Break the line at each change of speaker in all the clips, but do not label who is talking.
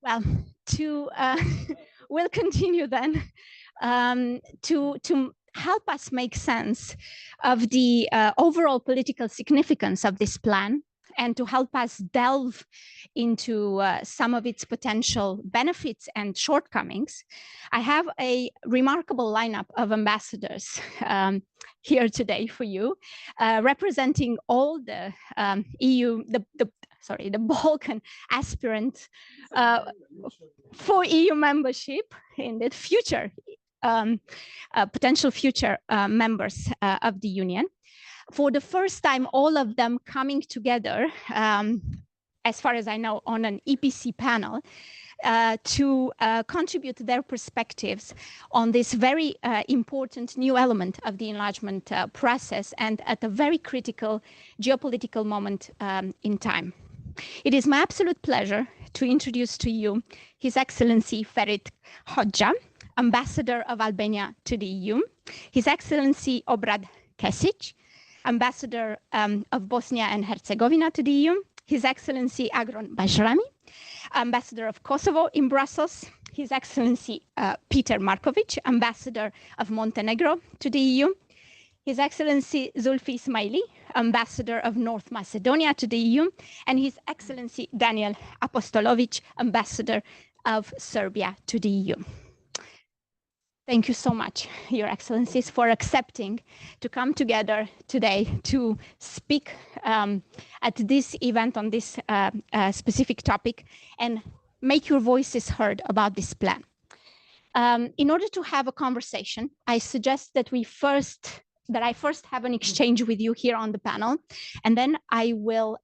Well, to we'll continue then to help us make sense of the overall political significance of this plan and to help us delve into some of its potential benefits and shortcomings. I have a remarkable lineup of ambassadors here today for you, representing all the EU, the Balkan aspirant for EU membership in the future, potential future members of the Union. For the first time, all of them coming together, as far as I know, on an EPC panel to contribute their perspectives on this very important new element of the enlargement process and at a very critical geopolitical moment in time. It is my absolute pleasure to introduce to you His Excellency Ferit Hoxha, Ambassador of Albania to the EU, His Excellency Obrad Kesić, Ambassador of Bosnia and Herzegovina to the EU, His Excellency Agron Bajrami, Ambassador of Kosovo in Brussels, His Excellency Petar Marković, Ambassador of Montenegro to the EU, His Excellency Zulfi Ismaili, Ambassador of North Macedonia to the EU, and His Excellency Danijel Apostolović, Ambassador of Serbia to the EU. Thank you so much, Your Excellencies, for accepting to come together today to speak at this event on this specific topic and make your voices heard about this plan. In order to have a conversation, I suggest that I first have an exchange with you here on the panel, and then I will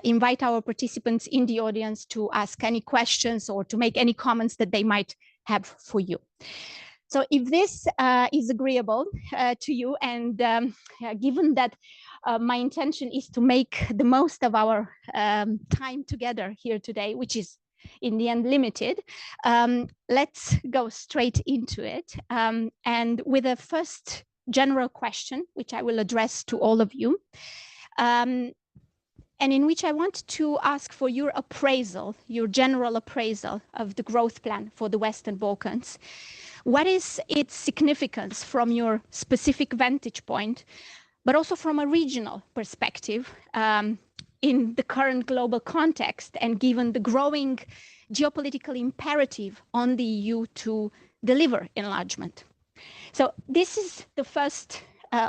invite our participants in the audience to ask any questions or to make any comments that they might have for you. So if this is agreeable to you, and given that my intention is to make the most of our time together here today, which is in the end limited, let's go straight into it. And with a first general question, which I will address to all of you, and in which I want to ask for your appraisal, your general appraisal of the growth plan for the Western Balkans. What is its significance from your specific vantage point, but also from a regional perspective in the current global context and given the growing geopolitical imperative on the EU to deliver enlargement? So this is the first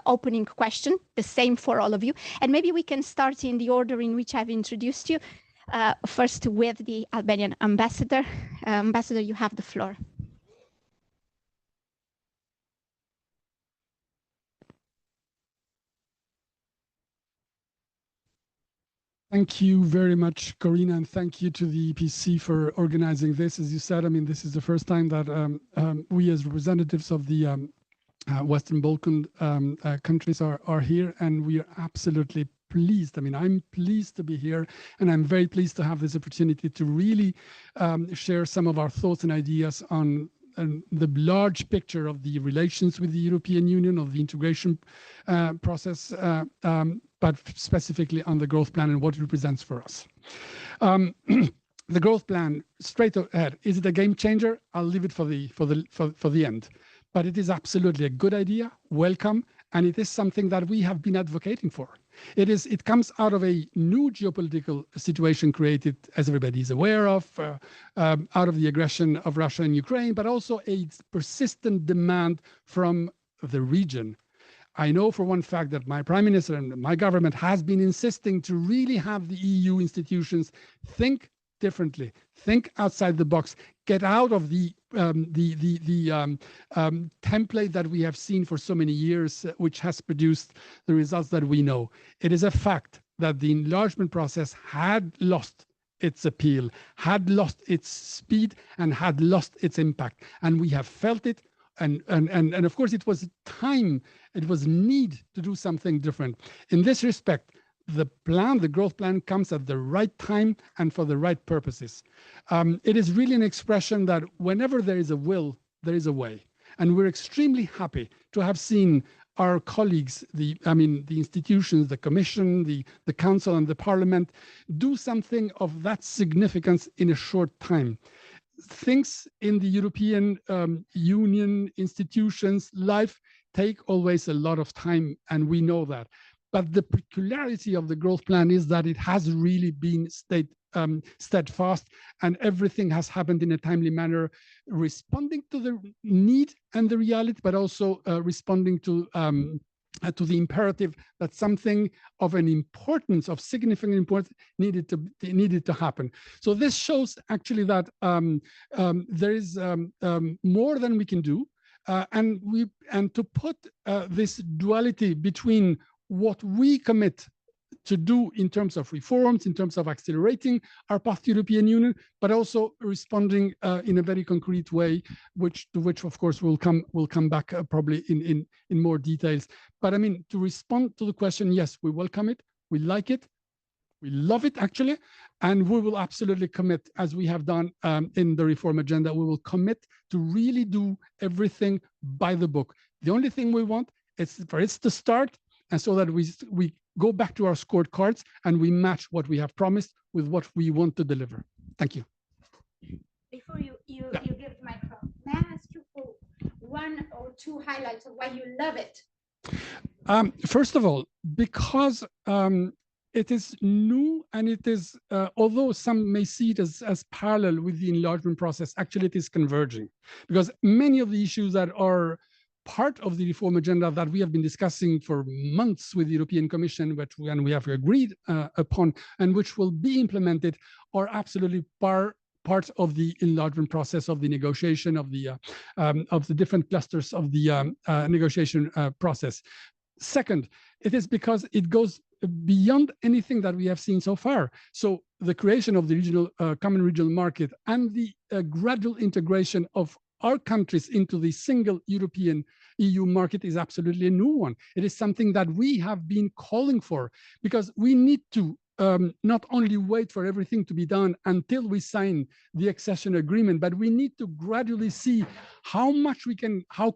opening question, the same for all of you. And maybe we can start in the order in which I've introduced you. First with the Albanian ambassador. Ambassador, you have the floor.
Thank you very much, Corina, and thank you to the EPC for organizing this. As you said, I mean, this is the first time that we as representatives of the Western Balkan countries are here, and we are absolutely pleased. I mean, I'm pleased to be here, and I'm very pleased to have this opportunity to really share some of our thoughts and ideas on the large picture of the relations with the European Union, of the integration process, but specifically on the growth plan and what it represents for us. The growth plan, straight ahead, is it a game changer? I'll leave it for the end. But it is absolutely a good idea, welcome, and it is something that we have been advocating for. It comes out of a new geopolitical situation created, as everybody is aware of, out of the aggression of Russia and Ukraine, but also a persistent demand from the region. I know for one fact that my Prime Minister and my government has been insisting to really have the EU institutions think differently, think outside the box, get out of the template that we have seen for so many years, which has produced the results that we know. It is a fact that the enlargement process had lost its appeal, had lost its speed, and had lost its impact. And we have felt it. And of course, it was time, it was need to do something different. In this respect, the plan, the growth plan, comes at the right time and for the right purposes. It is really an expression that whenever there is a will, there is a way. And we're extremely happy to have seen our colleagues, the institutions, the Commission, the Council and the Parliament do something of that significance in a short time. Things in the European Union institutions, life take always a lot of time, and we know that. But the peculiarity of the growth plan is that it has really been steadfast, and everything has happened in a timely manner, responding to the need and the reality, but also responding to the imperative that something of an importance, of significant importance, needed to happen. So this shows actually that there is more than we can do, and to put this duality between what we commit to do in terms of reforms, in terms of accelerating our path to European Union, but also responding in a very concrete way, to which of course we'll come back probably in more details. But I mean, to respond to the question, yes, we welcome it, we like it, we love it actually, and we will absolutely commit, as we have done in the reform agenda, we will commit to really do everything by the book. The only thing we want is for it to start, and so that we go back to our scorecards and we match what we have promised with what we want to deliver. Thank you.
Before you give the microphone, may I ask you for one or two highlights of why you love it?
First of all, because it is new, and it is, although some may see it as parallel with the enlargement process, actually it is converging, because many of the issues that are part of the reform agenda that we have been discussing for months with the European Commission, and we have agreed upon, and which will be implemented, are absolutely part of the enlargement process, of the negotiation, of the different clusters of the negotiation process. Second, it is because it goes beyond anything that we have seen so far. So the creation of the regional common regional market and the gradual integration of our countries into the single European EU market is absolutely a new one. It is something that we have been calling for, because we need to not only wait for everything to be done until we sign the accession agreement, but we need to gradually see how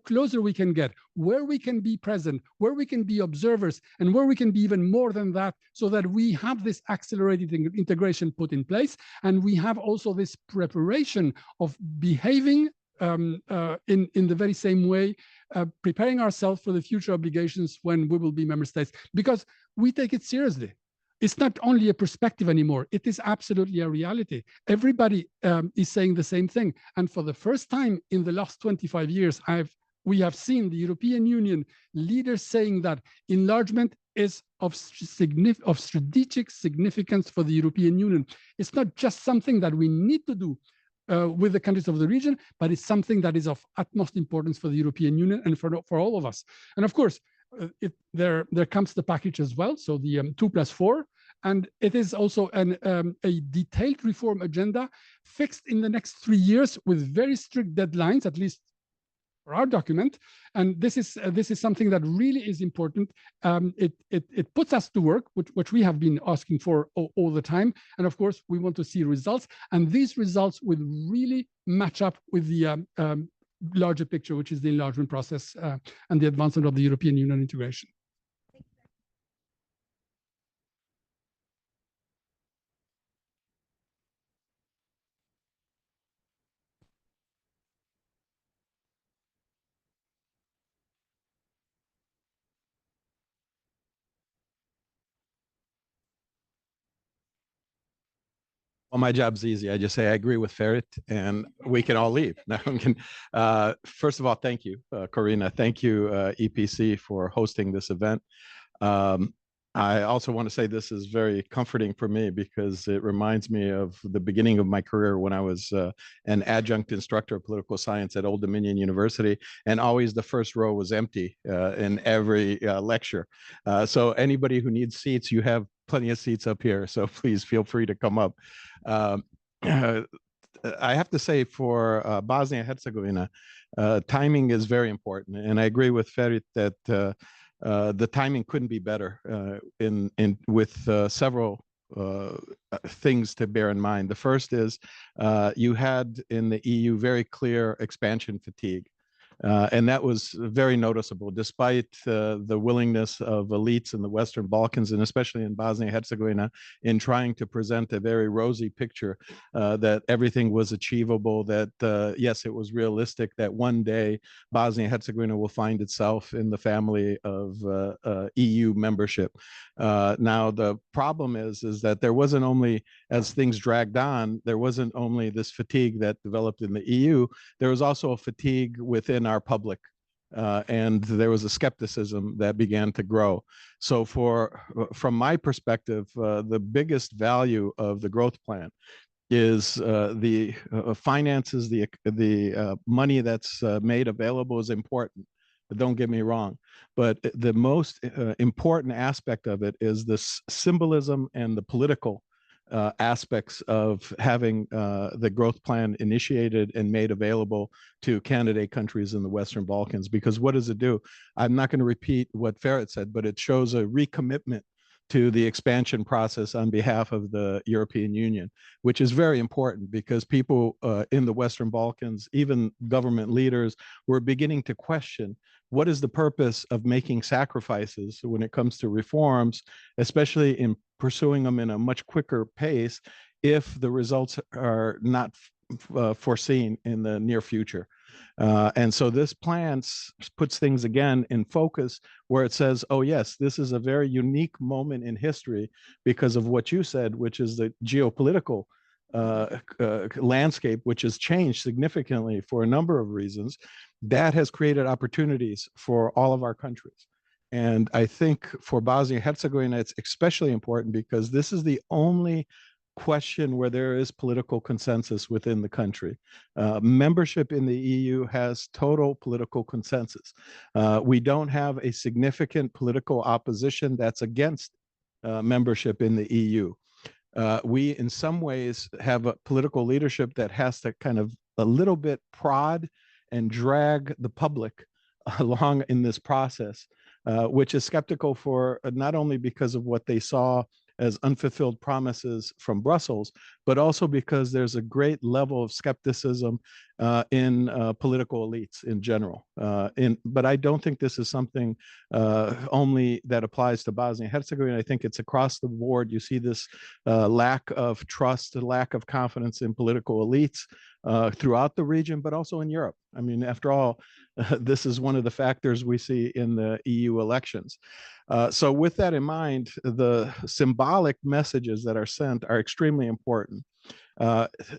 closer we can get, where we can be present, where we can be observers, and where we can be even more than that, so that we have this accelerated integration put in place, and we have also this preparation of behaving in the very same way, preparing ourselves for the future obligations when we will be member states, because we take it seriously. It's not only a perspective anymore, it is absolutely a reality. Everybody is saying the same thing. And for the first time in the last 25 years, we have seen the European Union leaders saying that enlargement is of strategic significance for the European Union. It's not just something that we need to do with the countries of the region, but it's something that is of utmost importance for the European Union and for all of us. And of course, there comes the package as well, so the 2+4, and it is also a detailed reform agenda fixed in the next 3 years with very strict deadlines, at least for our document. And this is something that really is important. It puts us to work, which we have been asking for all the time. And of course, we want to see results, and these results will really match up with the larger picture, which is the enlargement process and the advancement of the European Union integration.
Well, my job's easy. I just say I agree with Ferit, and we can all leave. Now, first of all, thank you, Corina. Thank you, EPC, for hosting this event. I also want to say this is very comforting for me, because it reminds me of the beginning of my career when I was an adjunct instructor of political science at Old Dominion University, and always the first row was empty in every lecture. So anybody who needs seats, you have plenty of seats up here, so please feel free to come up. I have to say, for Bosnia and Herzegovina, timing is very important, and I agree with Ferit that the timing couldn't be better with several things to bear in mind. The first is you had in the EU very clear expansion fatigue. And that was very noticeable, despite the willingness of elites in the Western Balkans, and especially in Bosnia and Herzegovina, in trying to present a very rosy picture that everything was achievable, that yes, it was realistic that one day Bosnia and Herzegovina will find itself in the family of EU membership. Now, the problem is that there wasn't only, as things dragged on, there wasn't only this fatigue that developed in the EU, there was also a fatigue within our public. And there was a skepticism that began to grow. So from my perspective, the biggest value of the growth plan is the finances, the money that's made available is important. But don't get me wrong. But the most important aspect of it is this symbolism and the political aspects of having the growth plan initiated and made available to candidate countries in the Western Balkans. Because what does it do? I'm not going to repeat what Ferit said, but it shows a recommitment to the expansion process on behalf of the European Union, which is very important because people in the Western Balkans, even government leaders, were beginning to question what is the purpose of making sacrifices when it comes to reforms, especially in pursuing them in a much quicker pace if the results are not foreseen in the near future. And so this plan puts things again in focus where it says, oh, yes, this is a very unique moment in history because of what you said, which is the geopolitical landscape, which has changed significantly for a number of reasons. That has created opportunities for all of our countries. And I think for Bosnia and Herzegovina, it's especially important because this is the only question where there is political consensus within the country. Membership in the EU has total political consensus. We don't have a significant political opposition that's against membership in the EU. We, in some ways, have a political leadership that has to kind of a little bit prod and drag the public along in this process, which is skeptical for not only because of what they saw as unfulfilled promises from Brussels, but also because there's a great level of skepticism in political elites in general. But I don't think this is something only that applies to Bosnia and Herzegovina. I think it's across the board. You see this lack of trust, lack of confidence in political elites throughout the region, but also in Europe. I mean, after all, this is one of the factors we see in the EU elections. So with that in mind, the symbolic messages that are sent are extremely important.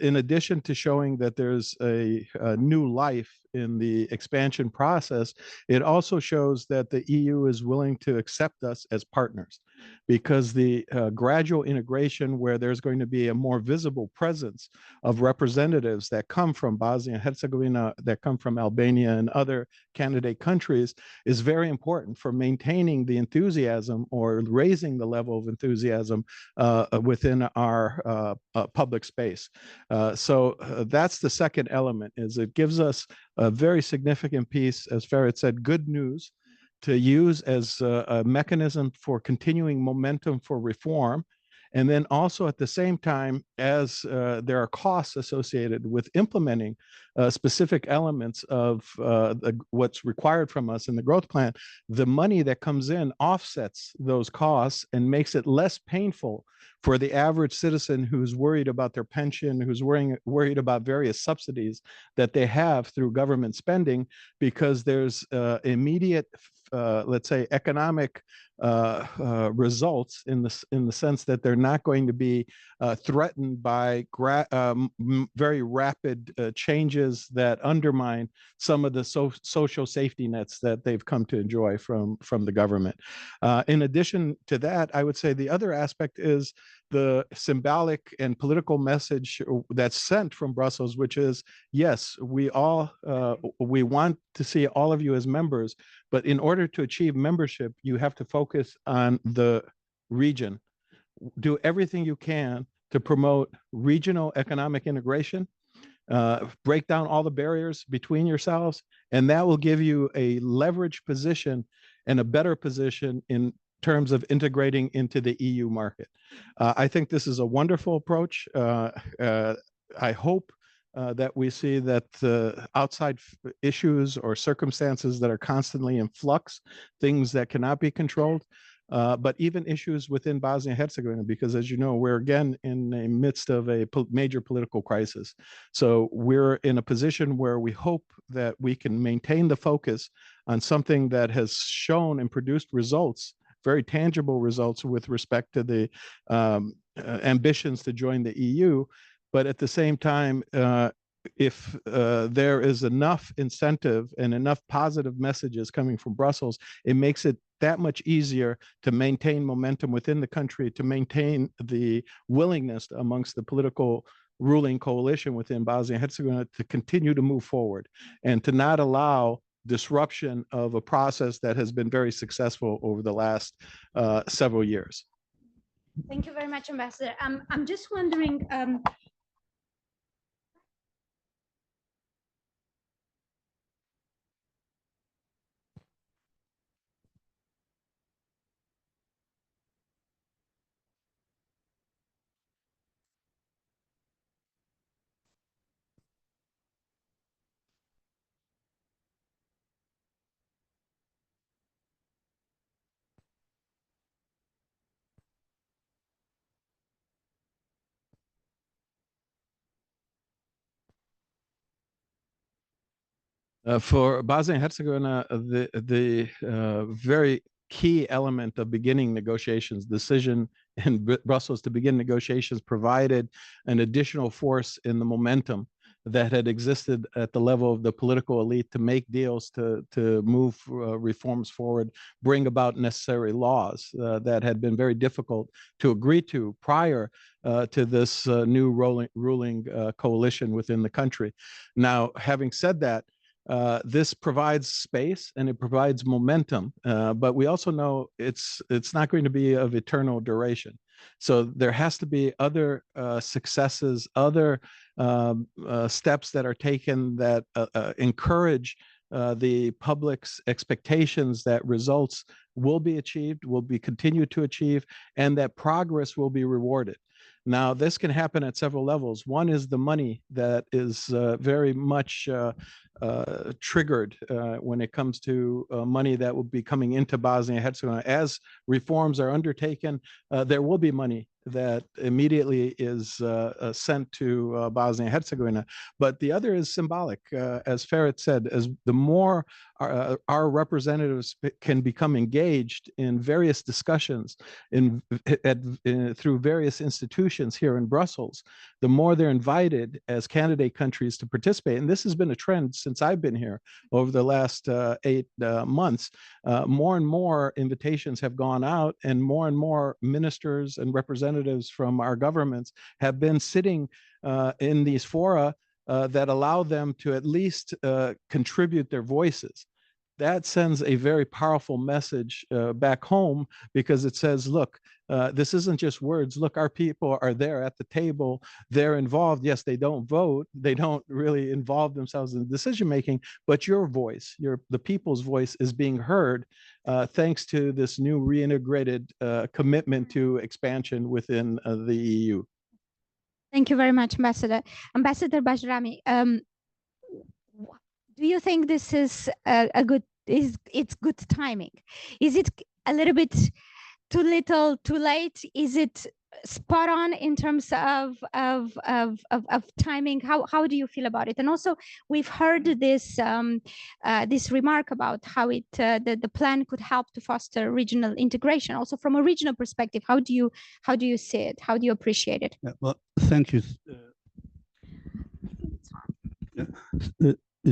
In addition to showing that there's a new life in the expansion process, it also shows that the EU is willing to accept us as partners, because the gradual integration where there's going to be a more visible presence of representatives that come from Bosnia and Herzegovina, that come from Albania and other candidate countries is very important for maintaining the enthusiasm or raising the level of enthusiasm within our public space. So that's the second element, is it gives us a very significant piece, as Ferit said, good news to use as a mechanism for continuing momentum for reform. And then also at the same time, as there are costs associated with implementing specific elements of what's required from us in the growth plan, the money that comes in offsets those costs and makes it less painful for the average citizen who's worried about their pension, who's worried about various subsidies that they have through government spending, because there's immediate, let's say, economic results in the sense that they're not going to be threatened by very rapid changes that undermine some of the social safety nets that they've come to enjoy from the government. In addition to that, I would say the other aspect is the symbolic and political message that's sent from Brussels, which is, yes, we want to see all of you as members, but in order to achieve membership, you have to focus on the region. Do everything you can to promote regional economic integration, break down all the barriers between yourselves, and that will give you a leveraged position and a better position in terms of integrating into the EU market. I think this is a wonderful approach. I hope that we see that outside issues or circumstances that are constantly in flux, things that cannot be controlled, but even issues within Bosnia and Herzegovina, because as you know, we're again in the midst of a major political crisis. So we're in a position where we hope that we can maintain the focus on something that has shown and produced results, very tangible results with respect to the ambitions to join the EU. But at the same time, if there is enough incentive and enough positive messages coming from Brussels, it makes it that much easier to maintain momentum within the country, to maintain the willingness amongst the political ruling coalition within Bosnia and Herzegovina to continue to move forward and to not allow disruption of a process that has been very successful over the last several years.
Thank you very much, Ambassador. I'm just wondering,
for Bosnia and Herzegovina, the very key element of beginning negotiations, decision in Brussels to begin negotiations, provided an additional force in the momentum that had existed at the level of the political elite to make deals, to move reforms forward, bring about necessary laws that had been very difficult to agree to prior to this new ruling coalition within the country. Now, having said that, this provides space and it provides momentum, but we also know it's not going to be of eternal duration. So there has to be other successes, other steps that are taken that encourage the public's expectations that results will be achieved, will be continued to achieve, and that progress will be rewarded. Now, this can happen at several levels. One is the money that is very much triggered when it comes to money that will be coming into Bosnia and Herzegovina. As reforms are undertaken, there will be money that immediately is sent to Bosnia and Herzegovina. But the other is symbolic. As Ferit said, as the more our representatives can become engaged in various discussions through various institutions here in Brussels, the more they're invited as candidate countries to participate. And this has been a trend since I've been here over the last 8 months. More and more invitations have gone out, and more ministers and representatives from our governments have been sitting in these fora that allow them to at least contribute their voices. That sends a very powerful message back home, because it says, look, this isn't just words. Look, our people are there at the table. They're involved. Yes, they don't vote. They don't really involve themselves in decision making, but your voice, the people's voice, is being heard thanks to this new reintegrated commitment to expansion within the EU.
thank you very much, Ambassador. Ambassador Bajrami, do you think this is it's good timing? Is it a little bit too little, too late? Is it spot on in terms of timing? How do you feel about it? And also, we've heard this this remark about how the plan could help to foster regional integration. Also, from a regional perspective, how do you see it? How do you appreciate it?
Yeah, well, thank you.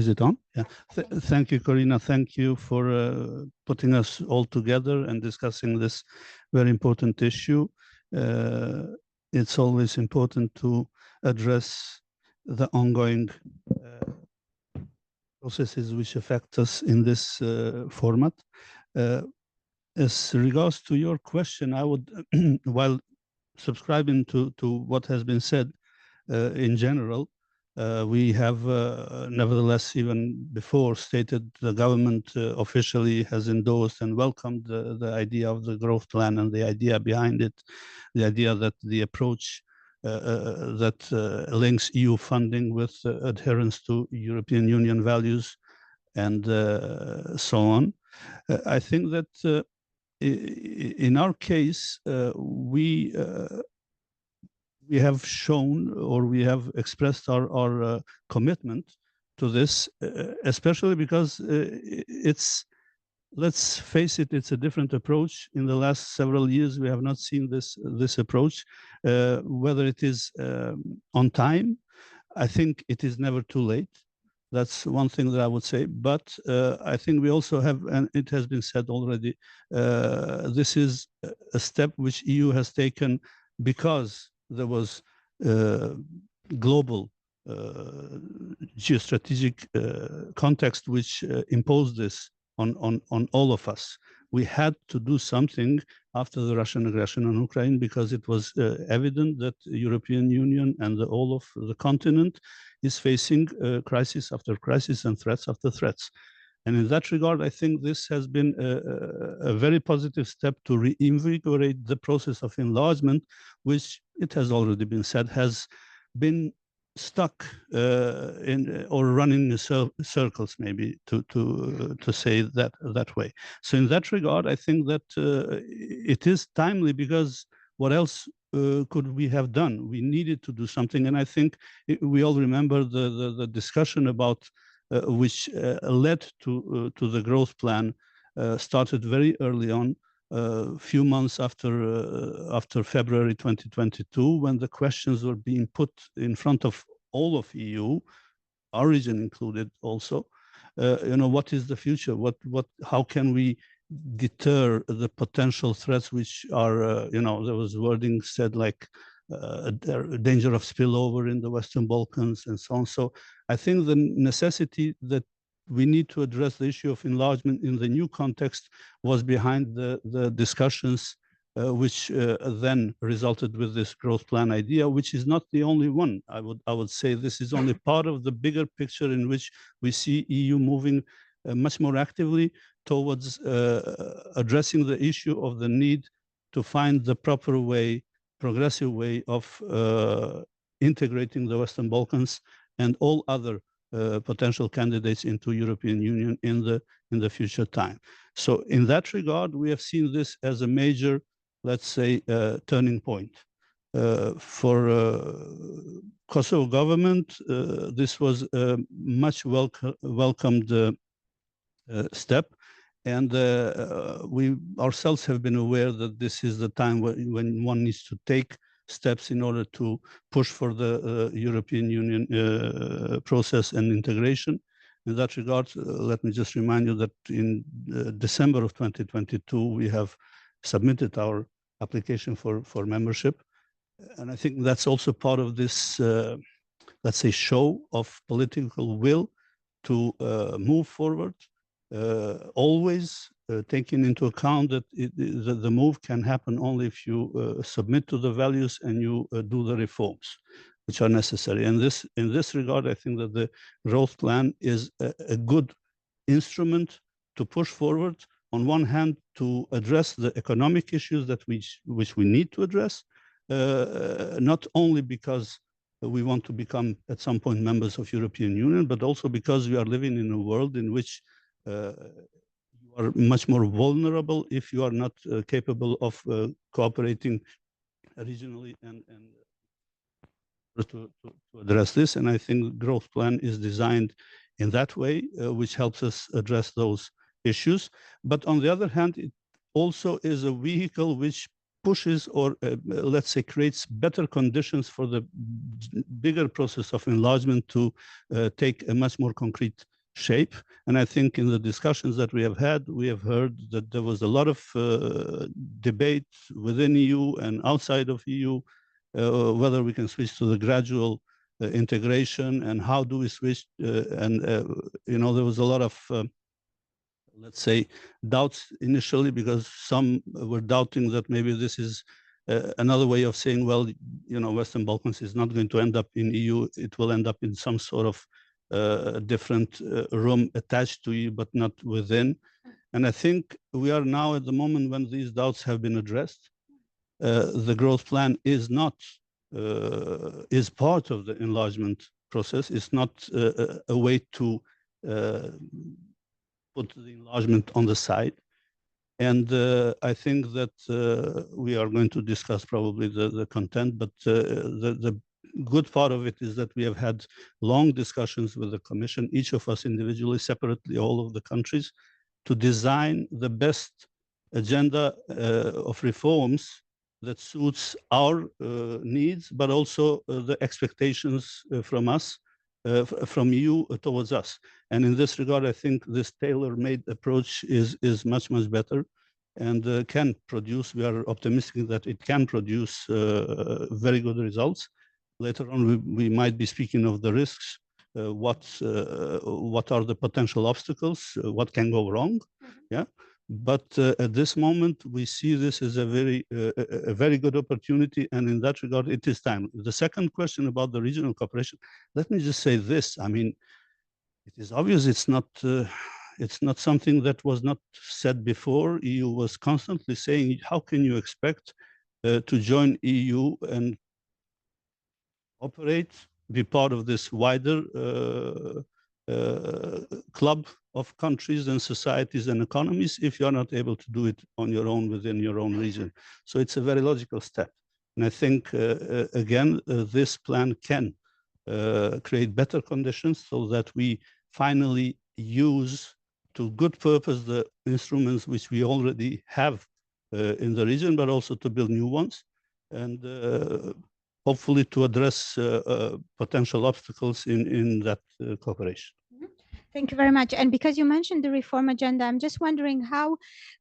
Is it on? Yeah. Thank you, Corina. Thank you for putting us all together and discussing this very important issue. It's always important to address the ongoing processes which affect us in this format. As regards to your question, I would, while subscribing to what has been said in general, we have nevertheless, even before stated, the government officially has endorsed and welcomed the idea of the growth plan and the idea behind it, the idea that the approach that links EU funding with adherence to European Union values and so on. I think that in our case, we have shown, or we have expressed our commitment to this, especially because it's, let's face it, it's a different approach. In the last several years, we have not seen this approach. Whether it is on time, I think it is never too late. That's one thing that I would say. But I think we also have, and it has been said already, this is a step which EU has taken because there was global geostrategic context which imposed this on all of us. We had to do something after the Russian aggression on Ukraine because it was evident that the European Union and the whole of the continent is facing crisis after crisis and threats after threats. And in that regard, I think this has been a very positive step to reinvigorate the process of enlargement, which, it has already been said, has been stuck in or running in circles, maybe to say that way. So in that regard, I think that it is timely, because what else could we have done? We needed to do something, and I think we all remember the discussion about which led to the growth plan started very early on, a few months after February 2022, when the questions were being put in front of all of EU, our region included also. What is the future? How can we deter the potential threats which are, there was wording said like danger of spillover in the Western Balkans and so on. So I think the necessity that we need to address the issue of enlargement in the new context was behind the discussions which then resulted with this growth plan idea, which is not the only one. I would say this is only part of the bigger picture in which we see EU moving much more actively towards addressing the issue of the need to find the proper way, progressive way of integrating the Western Balkans and all other potential candidates into European Union in the future time. So in that regard, we have seen this as a major, let's say, turning point. For Kosovo government, this was a much welcomed step. And we ourselves have been aware that this is the time when one needs to take steps in order to push for the European Union process and integration. In that regard, let me just remind you that in December of 2022, we have submitted our application for membership. And I think that's also part of this, let's say, show of political will to move forward, always taking into account that the move can happen only if you submit to the values and you do the reforms which are necessary. And in this regard, I think that the growth plan is a good instrument to push forward, on one hand, to address the economic issues that which we need to address, not only because we want to become at some point members of European Union, but also because we are living in a world in which you are much more vulnerable if you are not capable of cooperating regionally and to address this. And I think growth plan is designed in that way, which helps us address those issues. But on the other hand, it also is a vehicle which pushes or let's say creates better conditions for the bigger process of enlargement to take a much more concrete shape. And I think in the discussions that we have had, we have heard that there was a lot of debate within EU and outside of EU, whether we can switch to the gradual integration and how do we switch. There was a lot of, let's say, doubts initially, because some were doubting that maybe this is another way of saying, well, Western Balkans is not going to end up in EU. It will end up in some sort of different room attached to EU, but not within. And I think we are now at the moment when these doubts have been addressed. The growth plan is not is part of the enlargement process. It's not a way to put the enlargement on the side. And I think that we are going to discuss probably the content, but the good part of it is that we have had long discussions with the Commission, each of us individually, separately, all of the countries, to design the best agenda of reforms that suits our needs, but also the expectations from us, from you towards us. And in this regard, I think this tailor-made approach is much, much better and can produce, we are optimistic that it can produce very good results. Later on, we might be speaking of the risks, what are the potential obstacles, what can go wrong, yeah. But at this moment, we see this as a very good opportunity, and in that regard, it is time. The second question about the regional cooperation, let me just say this. I mean, it is obvious it's not something that was not said before. EU was constantly saying, how can you expect to join EU and operate, be part of this wider club of countries and societies and economies if you're not able to do it on your own within your own region. So it's a very logical step. And I think, again, this plan can create better conditions so that we finally use to good purpose the instruments which we already have in the region, but also to build new ones and hopefully to address potential obstacles in that cooperation.
Thank you very much. And because you mentioned the reform agenda, I'm just wondering how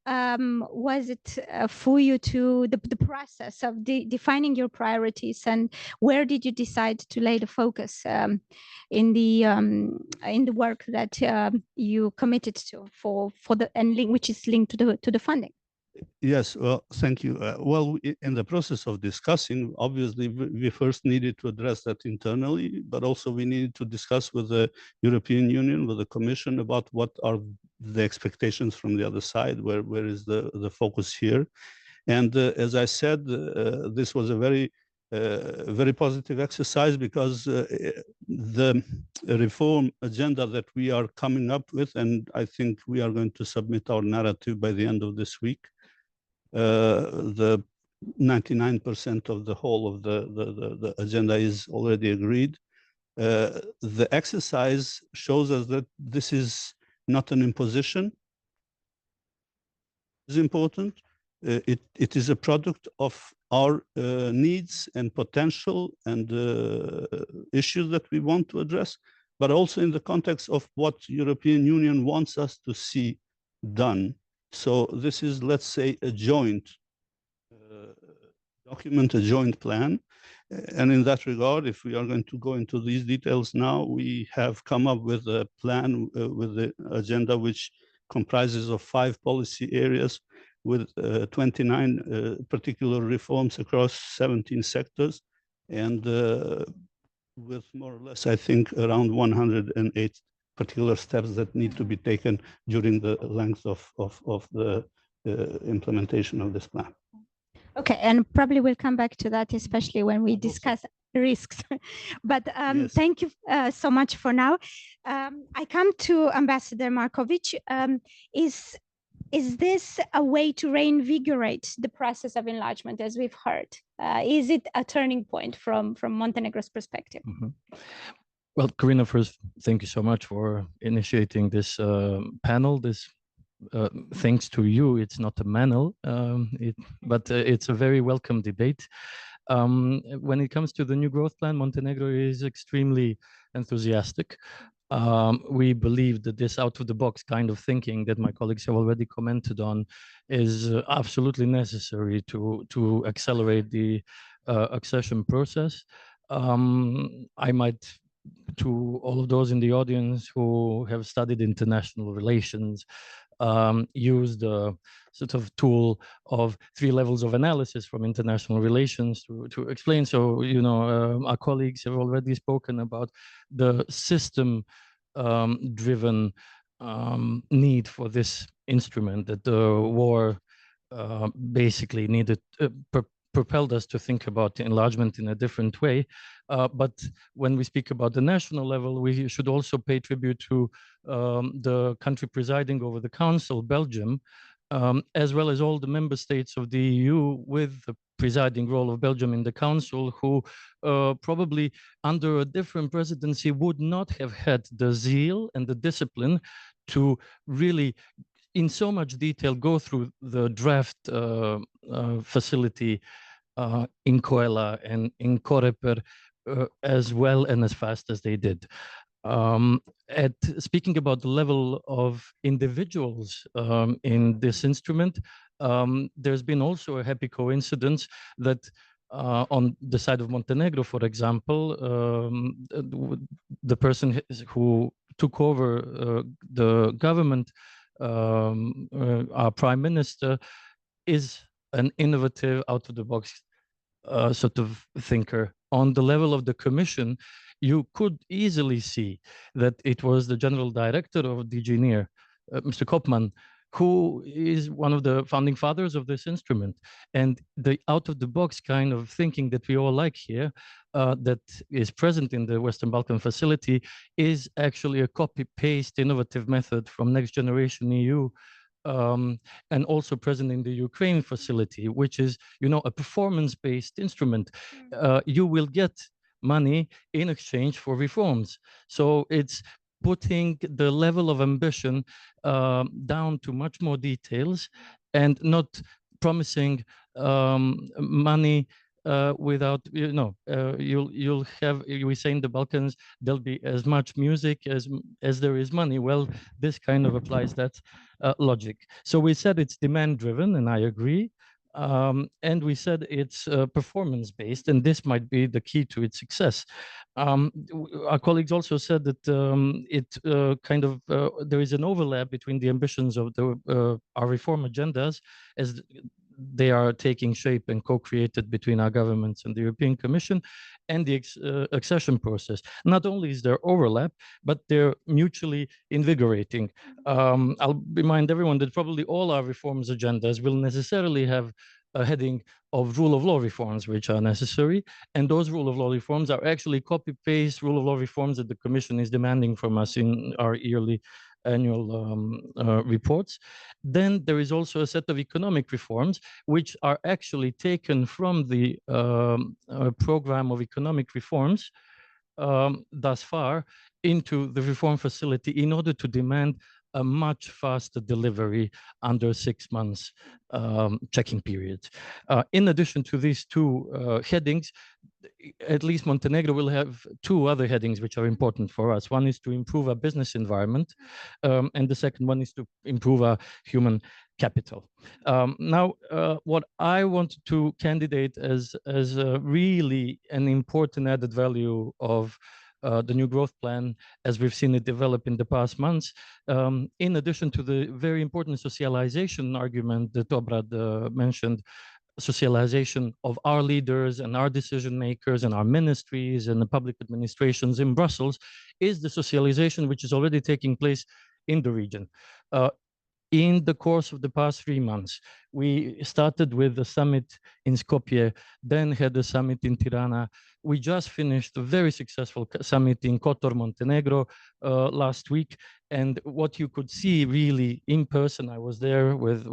was it for you to the process of defining your priorities, and where did you decide to lay the focus in the work that you committed to for the which is linked to the funding?
Yes, well, thank you. Well, in the process of discussing, obviously, we first needed to address that internally, but also we needed to discuss with the European Union, with the Commission, about what are the expectations from the other side, where is the focus here. And as I said, this was a very positive exercise because the reform agenda that we are coming up with, and I think we are going to submit our narrative by the end of this week, the 99% of the whole of the agenda is already agreed. The exercise shows us that this is not an imposition. It's important. It is a product of our needs and potential and issues that we want to address, but also in the context of what European Union wants us to see done. So this is, let's say, a joint document, a joint plan. And in that regard, if we are going to go into these details now, we have come up with a plan with the agenda which comprises of 5 policy areas with 29 particular reforms across 17 sectors, and with more or less, I think, around 108 particular steps that need to be taken during the length of the implementation of this plan.
Okay, and probably we'll come back to that, especially when we discuss risks. But
Yes.
Thank you so much for now. I come to Ambassador Marković. Is this a way to reinvigorate the process of enlargement, as we've heard? Is it a turning point from Montenegro's perspective?
Mm-hmm. Well, Corina, first, thank you so much for initiating this panel. This, thanks to you, it's not a manual, but it's a very welcome debate. When it comes to the new growth plan, Montenegro is extremely enthusiastic. We believe that this out-of-the-box kind of thinking that my colleagues have already commented on is absolutely necessary to accelerate the accession process. I might, to all of those in the audience who have studied international relations, use the sort of tool of 3 levels of analysis from international relations to explain. So, you know, our colleagues have already spoken about the system driven need for this instrument, that the war basically needed, propelled us to think about enlargement in a different way. But when we speak about the national level, we should also pay tribute to the country presiding over the Council, Belgium, as well as all the member states of the EU with the presiding role of Belgium in the Council, who probably under a different presidency would not have had the zeal and the discipline to really in so much detail go through the draft facility in Coela and in Coreper as well and as fast as they did. Speaking about the level of individuals in this instrument, there's been also a happy coincidence that on the side of Montenegro, for example, the person who took over the government, our prime minister, is an innovative, out-of-the-box sort of thinker. On the level of the Commission, you could easily see that it was the general director of DG NIR, Mr. Kopman, who is one of the founding fathers of this instrument. And the out-of-the-box kind of thinking that we all like here, that is present in the Western Balkan facility, is actually a copy-paste innovative method from Next Generation EU, and also present in the Ukraine facility, which is, you know, a performance-based instrument. You will get money in exchange for reforms. So it's putting the level of ambition down to much more details and not promising money without, you know, you'll have, we say in the Balkans, there'll be as much music as there is money. Well, this kind of applies that logic. So we said it's demand driven, and I agree. And we said it's performance based, and this might be the key to its success. Our colleagues also said that there is an overlap between the ambitions of our reform agendas as they are taking shape and co-created between our governments and the European Commission, and the accession process. Not only is there overlap, but they're mutually invigorating. I'll remind everyone that probably all our reforms agendas will necessarily have a heading of rule of law reforms, which are necessary. And those rule of law reforms are actually copy-paste rule of law reforms that the Commission is demanding from us in our yearly annual reports. Then there is also a set of economic reforms, which are actually taken from the program of economic reforms thus far into the reform facility in order to demand a much faster delivery under 6 months checking periods. In addition to these two headings, at least Montenegro will have two other headings which are important for us. One is to improve our business environment, and the second one is to improve our human capital. Now, what I want to candidate as really an important added value of the new growth plan, as we've seen it develop in the past months, in addition to the very important socialization argument that Obrad mentioned, socialization of our leaders and our decision makers and our ministries and the public administrations in Brussels, is the socialization which is already taking place in the region. In the course of the past 3 months, we started with the summit in Skopje, then had the summit in Tirana. We just finished a very successful summit in Kotor, Montenegro last week. And what you could see really in person, I was there with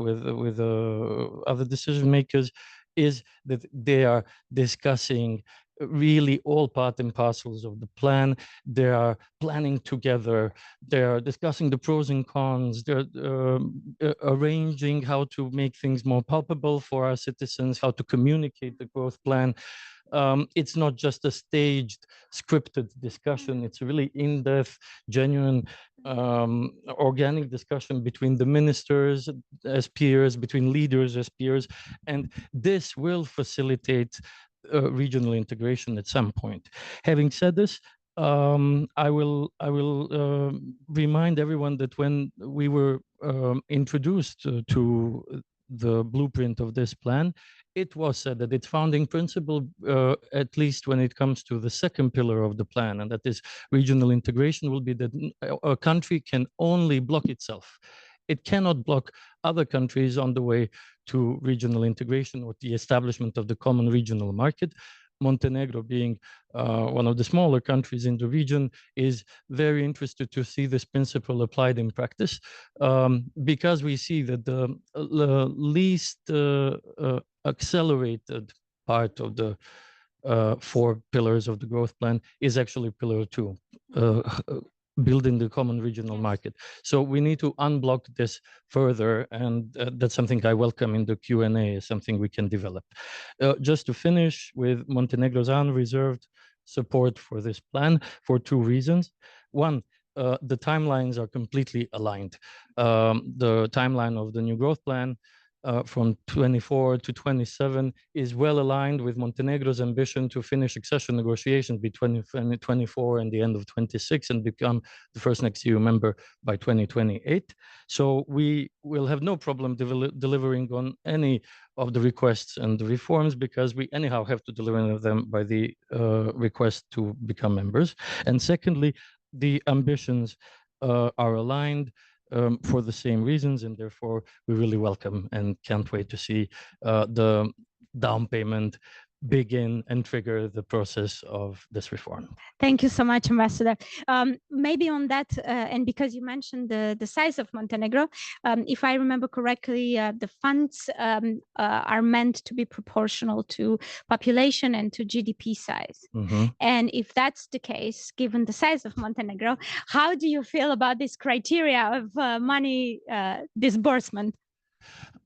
other decision makers, is that they are discussing really all part and parcels of the plan. They are planning together. They are discussing the pros and cons. They're arranging how to make things more palpable for our citizens, how to communicate the growth plan. It's not just a staged, scripted discussion. It's really in-depth, genuine, organic discussion between the ministers as peers, between leaders as peers. And this will facilitate regional integration at some point. Having said this, I will remind everyone that when we were introduced to the blueprint of this plan, it was said that its founding principle, at least when it comes to the second pillar of the plan, and that is regional integration, will be that a country can only block itself it cannot block other countries on the way to regional integration or the establishment of the common regional market. Montenegro, being one of the smaller countries in the region, is very interested to see this principle applied in practice, because we see that the least accelerated part of the 4 pillars of the growth plan is actually pillar 2, building the common regional market. So we need to unblock this further, and that's something I welcome in the Q&A, something we can develop. Just to finish with Montenegro's unreserved support for this plan for 2 reasons. One, the timelines are completely aligned. The timeline of the new growth plan from 24 to 27 is well aligned with Montenegro's ambition to finish accession negotiations between 2024 and the end of 26 and become the first next EU member by 2028. So we will have no problem delivering on any of the requests and the reforms, because we anyhow have to deliver them by the request to become members. And secondly, the ambitions are aligned for the same reasons, and therefore we really welcome and can't wait to see the down payment begin and trigger the process of this reform.
Thank you so much, Ambassador. Maybe on that, and because you mentioned the size of Montenegro, if I remember correctly, the funds are meant to be proportional to population and to GDP size.
Mm-hmm.
And if that's the case, given the size of Montenegro, how do you feel about this criteria of money disbursement?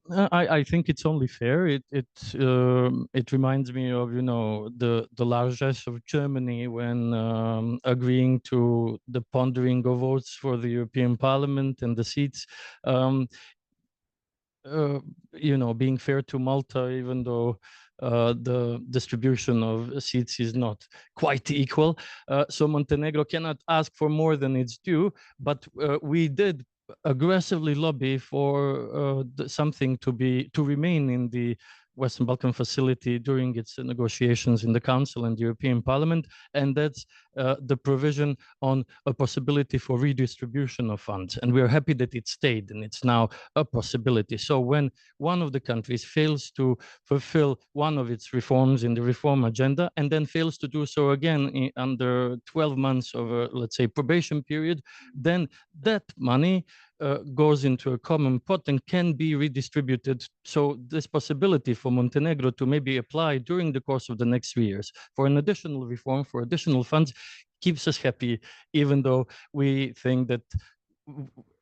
I think it's only fair. It reminds me of, you know, the largesse of Germany when agreeing to the pondering of votes for the European Parliament and the seats. You know, being fair to Malta, even though the distribution of seats is not quite equal. So Montenegro cannot ask for more than it's due, but we did aggressively lobby for something to remain in the Western Balkan facility during its negotiations in the Council and the European Parliament, and that's the provision on a possibility for redistribution of funds. And we're happy that it stayed, and it's now a possibility. So when one of the countries fails to fulfill one of its reforms in the reform agenda, and then fails to do so again under 12 months of a, let's say, probation period, then that money goes into a common pot and can be redistributed. So this possibility for Montenegro to maybe apply during the course of the next 3 years for an additional reform, for additional funds, keeps us happy, even though we think that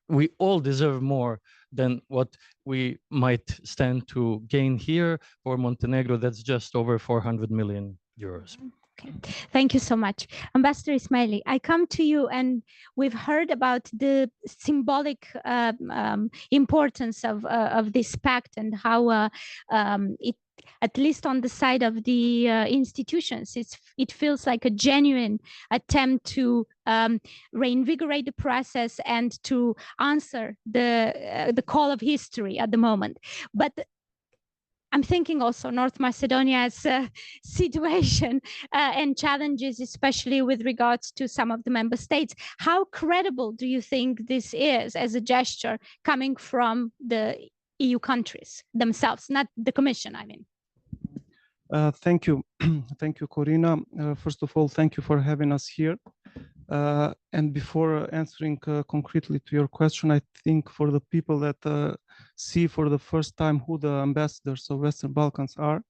we all deserve more than what we might stand to gain here. For Montenegro, that's just over 400 million euros.
Okay. Thank you so much. Ambassador Ismaili, I come to you, and we've heard about the symbolic importance of this pact and how it, at least on the side of the institutions, it feels like a genuine attempt to reinvigorate the process and to answer the call of history at the moment. But I'm thinking also North Macedonia's situation and challenges, especially with regards to some of the member states. How credible do you think this is as a gesture coming from the EU countries themselves, not the Commission, I mean?
Thank you. Thank you, Corina. First of all, thank you for having us here. And before answering concretely to your question, I think for the people that see for the first time who the ambassadors of Western Balkans are,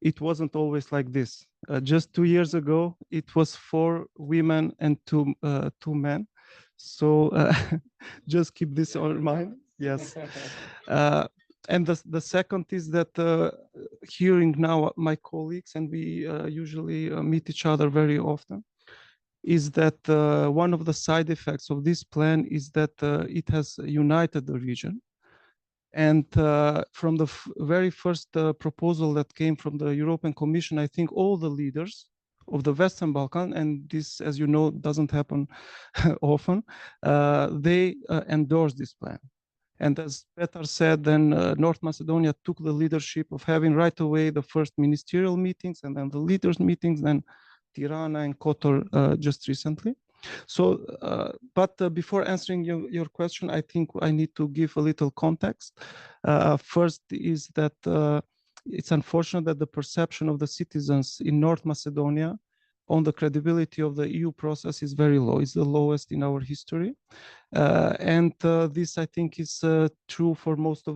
it wasn't always like this. Just 2 years ago, it was 4 women and 2 men. So just keep this in mind. Yes. And the second is that hearing now my colleagues, and we usually meet each other very often, is that one of the side effects of this plan is that it has united the region. And from the very first proposal that came from the European Commission, I think all the leaders of the Western Balkans, and this, as you know, doesn't happen often, they endorsed this plan. And as Petar said, then North Macedonia took the leadership of having right away the first ministerial meetings, and then the leaders' meetings, then Tirana and Kotor just recently. So, but before answering your question, I think I need to give a little context. First is that it's unfortunate that the perception of the citizens in North Macedonia on the credibility of the EU process is very low. It's the lowest in our history. And this, I think, is true for most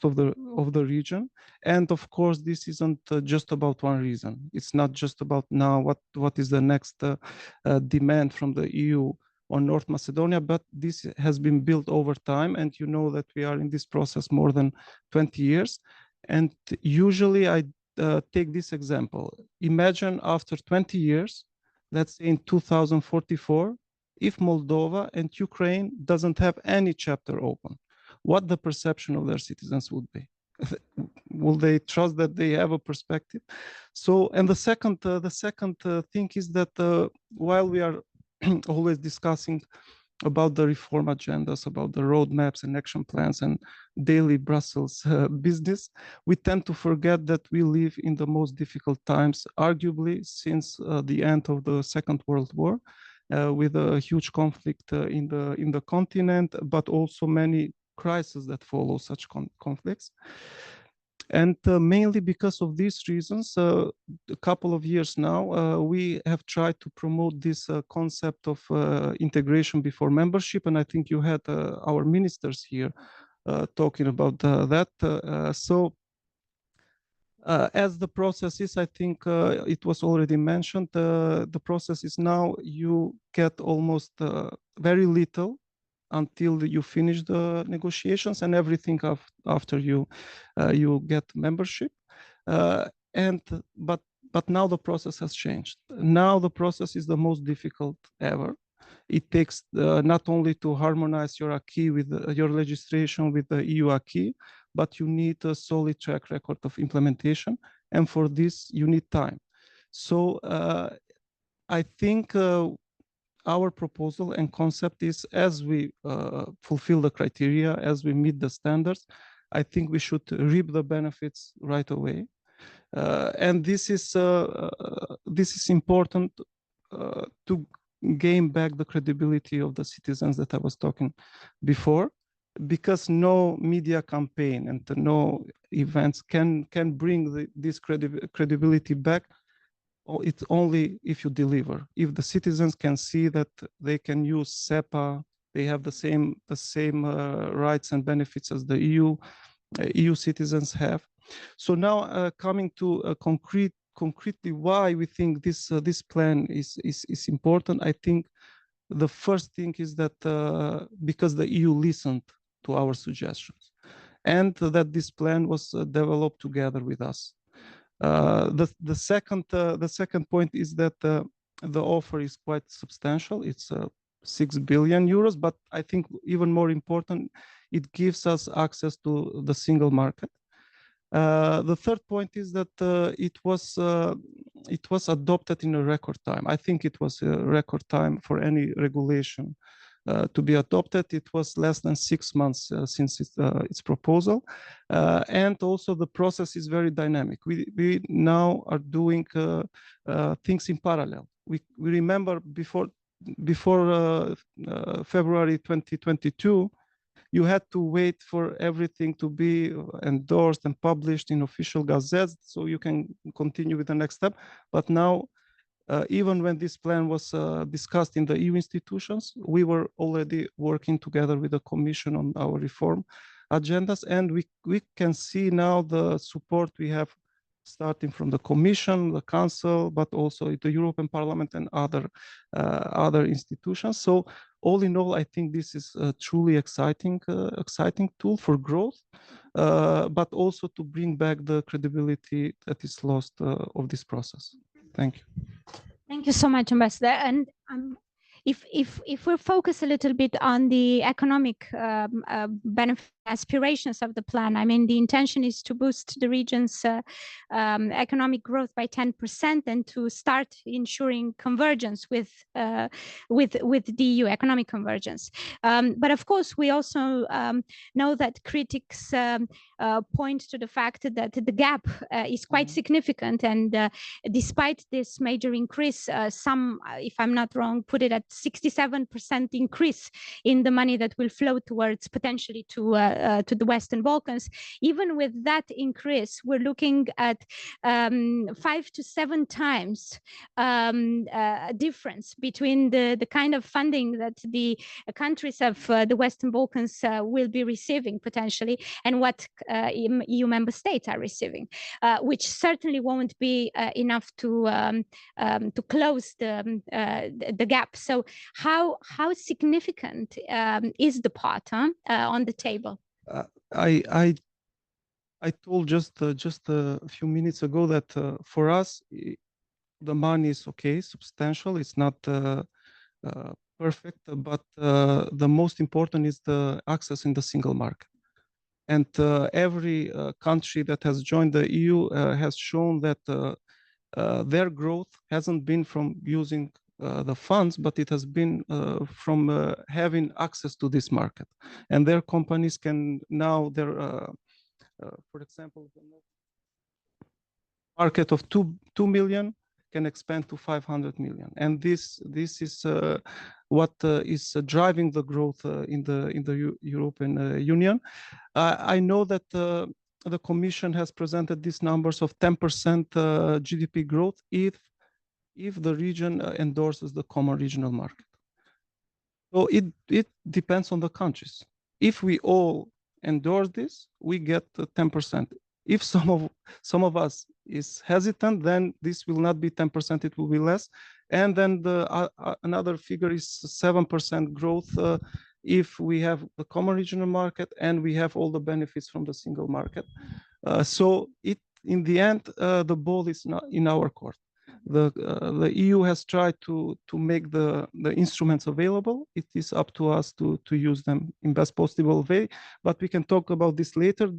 of the region. And of course, this isn't just about one reason. It's not just about now what is the next demand from the EU on North Macedonia, but this has been built over time. And you know that we are in this process more than 20 years. And usually I take this example. Imagine after 20 years, let's say in 2044, if Moldova and Ukraine doesn't have any chapter open, what the perception of their citizens would be? Will they trust that they have a perspective? So, and the second thing is that while we are always discussing about the reform agendas, about the roadmaps and action plans and daily Brussels business, we tend to forget that we live in the most difficult times, arguably since the end of the Second World War, with a huge conflict in the continent, but also many crises that follow such conflicts. And mainly because of these reasons, a couple of years now, we have tried to promote this concept of integration before membership. And I think you had our ministers here talking about that. As the process is, I think it was already mentioned, the process is now you get almost very little until you finish the negotiations, and everything after you get membership. But now the process has changed. Now the process is the most difficult ever. It takes not only to harmonize your acquis with your legislation with the EU acquis, but you need a solid track record of implementation. And for this, you need time. So I think our proposal and concept is, as we fulfill the criteria, as we meet the standards, I think we should reap the benefits right away. And this is important to gain back the credibility of the citizens that I was talking before, because no media campaign and no events can bring this credibility back. It's only if you deliver. If the citizens can see that they can use SEPA, they have the same rights and benefits as the EU citizens have. So now coming to concretely why we think this plan is important, I think the first thing is that because the EU listened to our suggestions, and that this plan was developed together with us. The second point is that the offer is quite substantial. It's 6 billion euros, but I think even more important, it gives us access to the single market. The third point is that it was adopted in a record time. I think it was a record time for any regulation to be adopted. It was less than 6 months since its proposal. And also the process is very dynamic. We now are doing things in parallel. We remember before February 2022, you had to wait for everything to be endorsed and published in official gazettes so you can continue with the next step. But now, even when this plan was discussed in the EU institutions, we were already working together with the Commission on our reform agendas. And we can see now the support we have starting from the Commission, the Council, but also the European Parliament and other institutions. So all in all, I think this is a truly exciting tool for growth, but also to bring back the credibility that is lost of this process. Thank you.
Thank you so much, Ambassador. And if we focus a little bit on the economic benefit aspirations of the plan. I mean, the intention is to boost the region's economic growth by 10% and to start ensuring convergence with the EU, economic convergence. But of course, we also know that critics point to the fact that the gap is quite significant, and despite this major increase, some, if I'm not wrong, put it at 67% increase in the money that will flow towards potentially to the Western Balkans. Even with that increase, we're looking at 5 to 7 times difference between the kind of funding that the countries of the Western Balkans will be receiving potentially, and what EU member states are receiving, which certainly won't be enough to close the gap. So how significant is the part on the table?
I told just a few minutes ago that for us the money is okay, substantial. It's not perfect, but the most important is the access in the single market. And every country that has joined the EU has shown that their growth hasn't been from using the funds, but it has been from having access to this market. And their companies can now, for example, the market of 2 million can expand to 500 million. And this is what is driving the growth in the European Union. I know that the Commission has presented these numbers of 10% GDP growth if the region endorses the common regional market. So it depends on the countries. If we all endorse this, we get 10%. If some of us is hesitant, then this will not be 10%, it will be less. And then another figure is 7% growth if we have the common regional market and we have all the benefits from the single market. So in the end, the ball is not in our court. The EU has tried to make the instruments available. It is up to us to use them in best possible way, but we can talk about this later.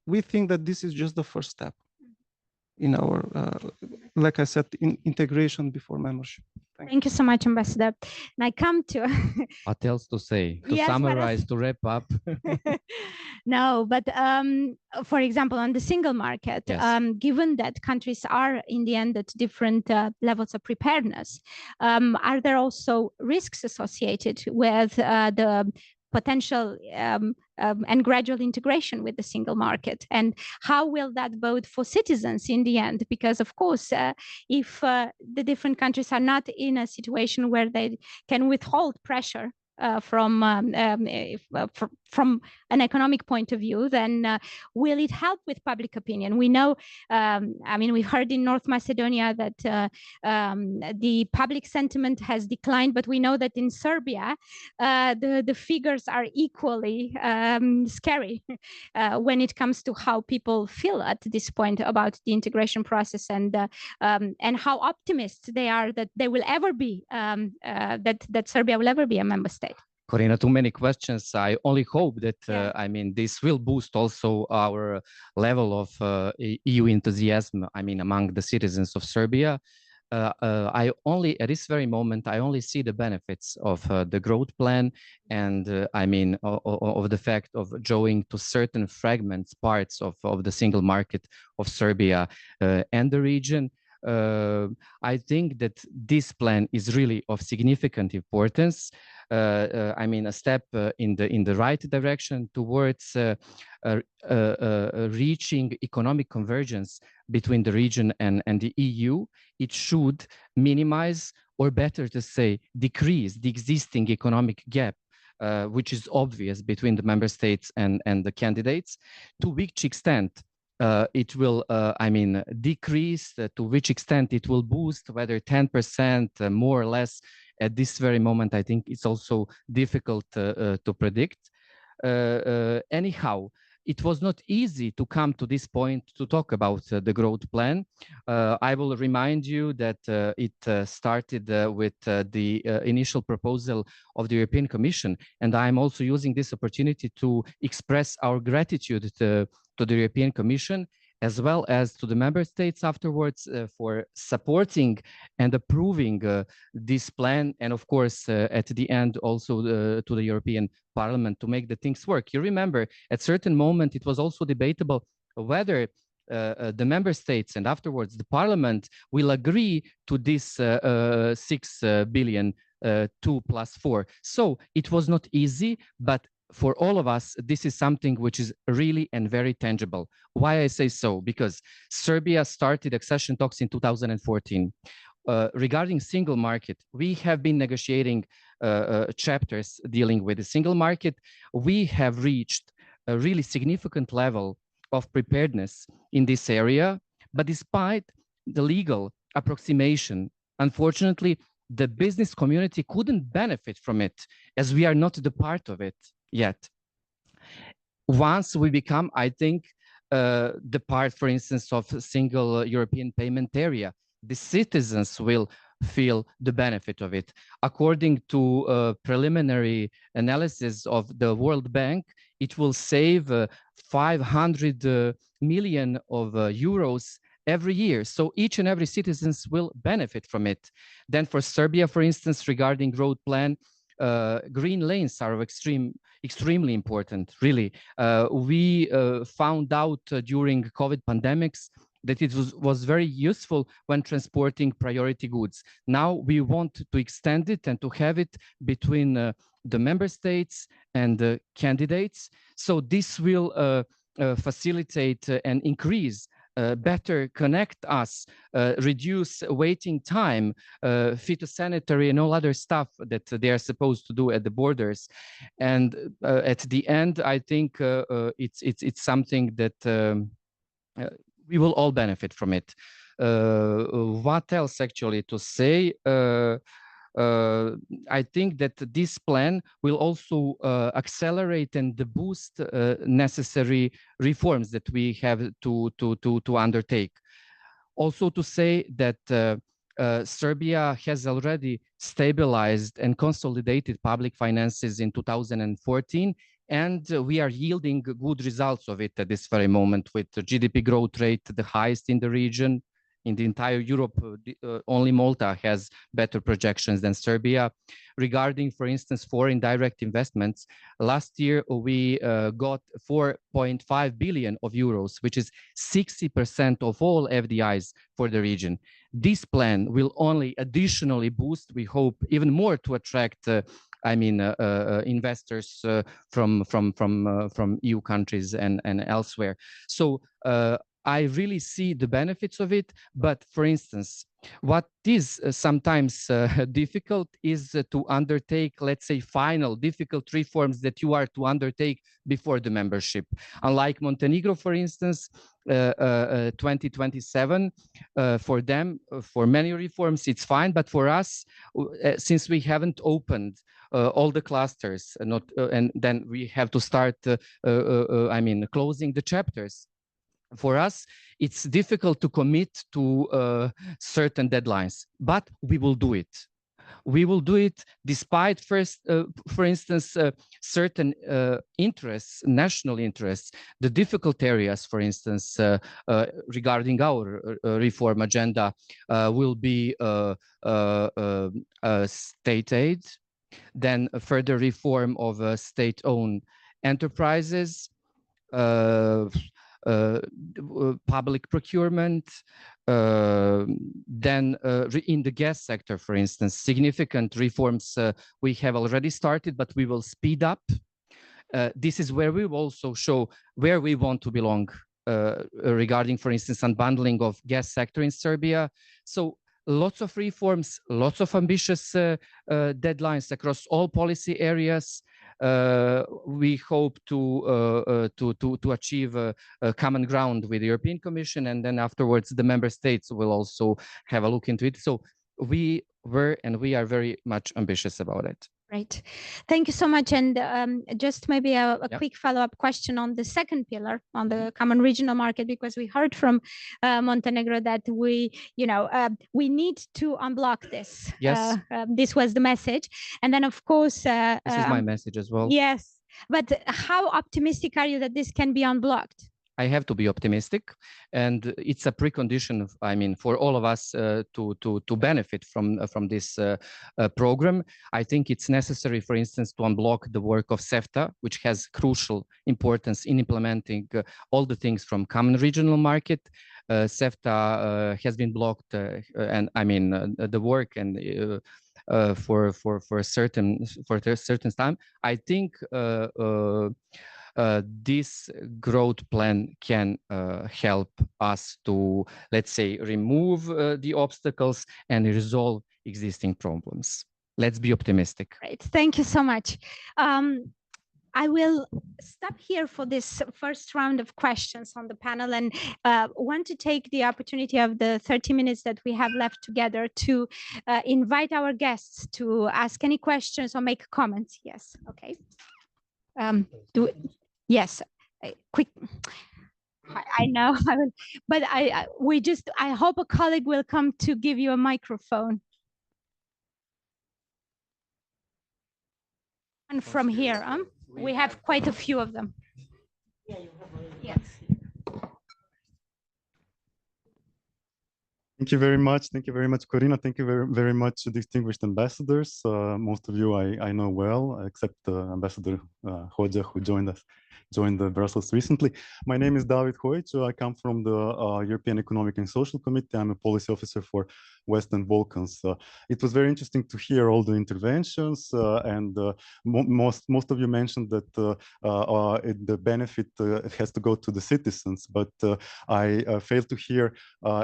We think that this is just the first step in our, like I said, in integration before membership.
Thank you so much, Ambassador. And I come to
what else to say, to
Yes,
summarize, to wrap up.
No, but for example, on the single market,
Yes.
Given that countries are in the end at different levels of preparedness, are there also risks associated with the potential and gradual integration with the single market? And how will that bode for citizens in the end? Because of course, if the different countries are not in a situation where they can withhold pressure from an economic point of view, then will it help with public opinion? We know, I mean, we heard in North Macedonia that the public sentiment has declined, but we know that in Serbia, the figures are equally scary when it comes to how people feel at this point about the integration process, and how optimistic they are that they will ever be, that Serbia will ever be a member state.
Corina, too many questions. I only hope that, I mean, this will boost also our level of EU enthusiasm, I mean, among the citizens of Serbia. I only, at this very moment, I only see the benefits of the growth plan and, I mean, of the fact of drawing to certain fragments, parts of the single market of Serbia and the region. I think that this plan is really of significant importance. I mean, a step in the right direction towards reaching economic convergence between the region and the EU. It should minimize, or better to say, decrease the existing economic gap, which is obvious between the member states and the candidates. To which extent it will, I mean, decrease, to which extent it will boost, whether 10% more or less at this very moment, I think it's also difficult to predict. Anyhow, it was not easy to come to this point to talk about the growth plan. I will remind you that it started with the initial proposal of the European Commission, and I'm also using this opportunity to express our gratitude to the European Commission as well as to the member states afterwards for supporting and approving this plan, and of course at the end also to the European Parliament to make the things work. You remember at certain moment it was also debatable whether the member states and afterwards the Parliament will agree to this 6 billion 2 plus 4. So it was not easy, but for all of us, this is something which is really and very tangible. Why I say so? Because Serbia started accession talks in 2014. Regarding single market, we have been negotiating chapters dealing with the single market. We have reached a really significant level of preparedness in this area, but despite the legal approximation, unfortunately, the business community couldn't benefit from it as we are not the part of it yet. Once we become, I think, the part, for instance, of a single European payment area, the citizens will feel the benefit of it. According to a preliminary analysis of the World Bank, it will save 500 million of euros every year. So each and every citizens will benefit from it. Then for Serbia, for instance, regarding road plan, green lanes are extremely important, really. We found out during COVID pandemics that it was very useful when transporting priority goods. Now we want to extend it and to have it between the member states and the candidates. So this will facilitate and increase better connect us, reduce waiting time, phytosanitary and all other stuff that they are supposed to do at the borders. And at the end, I think it's something that we will all benefit from it. What else actually to say? I think that this plan will also accelerate and boost necessary reforms that we have to undertake. Also to say that Serbia has already stabilized and consolidated public finances in 2014, and we are yielding good results of it at this very moment, with the GDP growth rate the highest in the region. In the entire Europe, only Malta has better projections than Serbia. Regarding, for instance, foreign direct investments, last year we got 4.5 billion of euros, which is 60% of all FDIs for the region. This plan will only additionally boost, we hope, even more to attract investors from EU countries and elsewhere. So I really see the benefits of it, but for instance, what is sometimes difficult is to undertake, let's say, final difficult reforms that you are to undertake before the membership. Unlike Montenegro, for instance, 2027, for them, for many reforms, it's fine, but for us, since we haven't opened all the clusters, and then we have to start, closing the chapters. For us, it's difficult to commit to certain deadlines, but we will do it. We will do it despite, for instance, certain interests, national interests. The difficult areas, for instance, regarding our reform agenda will be state aid, then a further reform of state-owned enterprises, public procurement, then in the gas sector, for instance, significant reforms we have already started, but we will speed up. This is where we will also show where we want to belong regarding, for instance, unbundling of gas sector in Serbia. So lots of reforms, lots of ambitious deadlines across all policy areas. We hope to achieve a common ground with the European Commission, and then afterwards the member states will also have a look into it. So we were and we are very much ambitious about it.
Right. Thank you so much. And just maybe a
Yeah.
quick follow-up question on the second pillar, on the common regional market, because we heard from Montenegro that we need to unblock this.
Yes.
This was the message. And then, of course,
This is my message as well.
yes. But how optimistic are you that this can be unblocked?
I have to be optimistic, and it's a precondition, I mean, for all of us to benefit from this program. I think it's necessary, for instance, to unblock the work of CEFTA, which has crucial importance in implementing all the things from common regional market. CEFTA has been blocked, and I mean the work and for a certain time. I think. This growth plan can help us to, let's say, remove the obstacles and resolve existing problems. Let's be optimistic.
Great. Thank you so much. I will stop here for this first round of questions on the panel, and want to take the opportunity of the 30 minutes that we have left together to invite our guests to ask any questions or make comments. Yes. Okay. Yes, quick. I know, but I hope a colleague will come to give you a microphone. And from here, we have quite a few of them. Yes.
Thank you very much. Thank you very much, Corina. Thank you very, very much, distinguished ambassadors. Most of you I know well, except Ambassador Hoxha, who joined Brussels recently. My name is David Hojić. I come from the European Economic and Social Committee. I'm a policy officer for Western Balkans. It was very interesting to hear all the interventions, and most of you mentioned that the benefit has to go to the citizens, but I failed to hear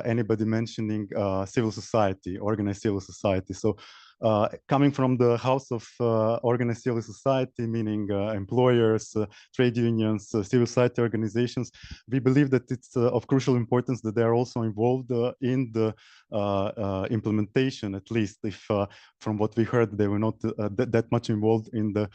anybody mentioning civil society, organized civil society. So coming from the house of organized civil society, meaning employers, trade unions, civil society organizations, we believe that it's of crucial importance that they are also involved in the implementation, at least if from what we heard, they were not that much involved in the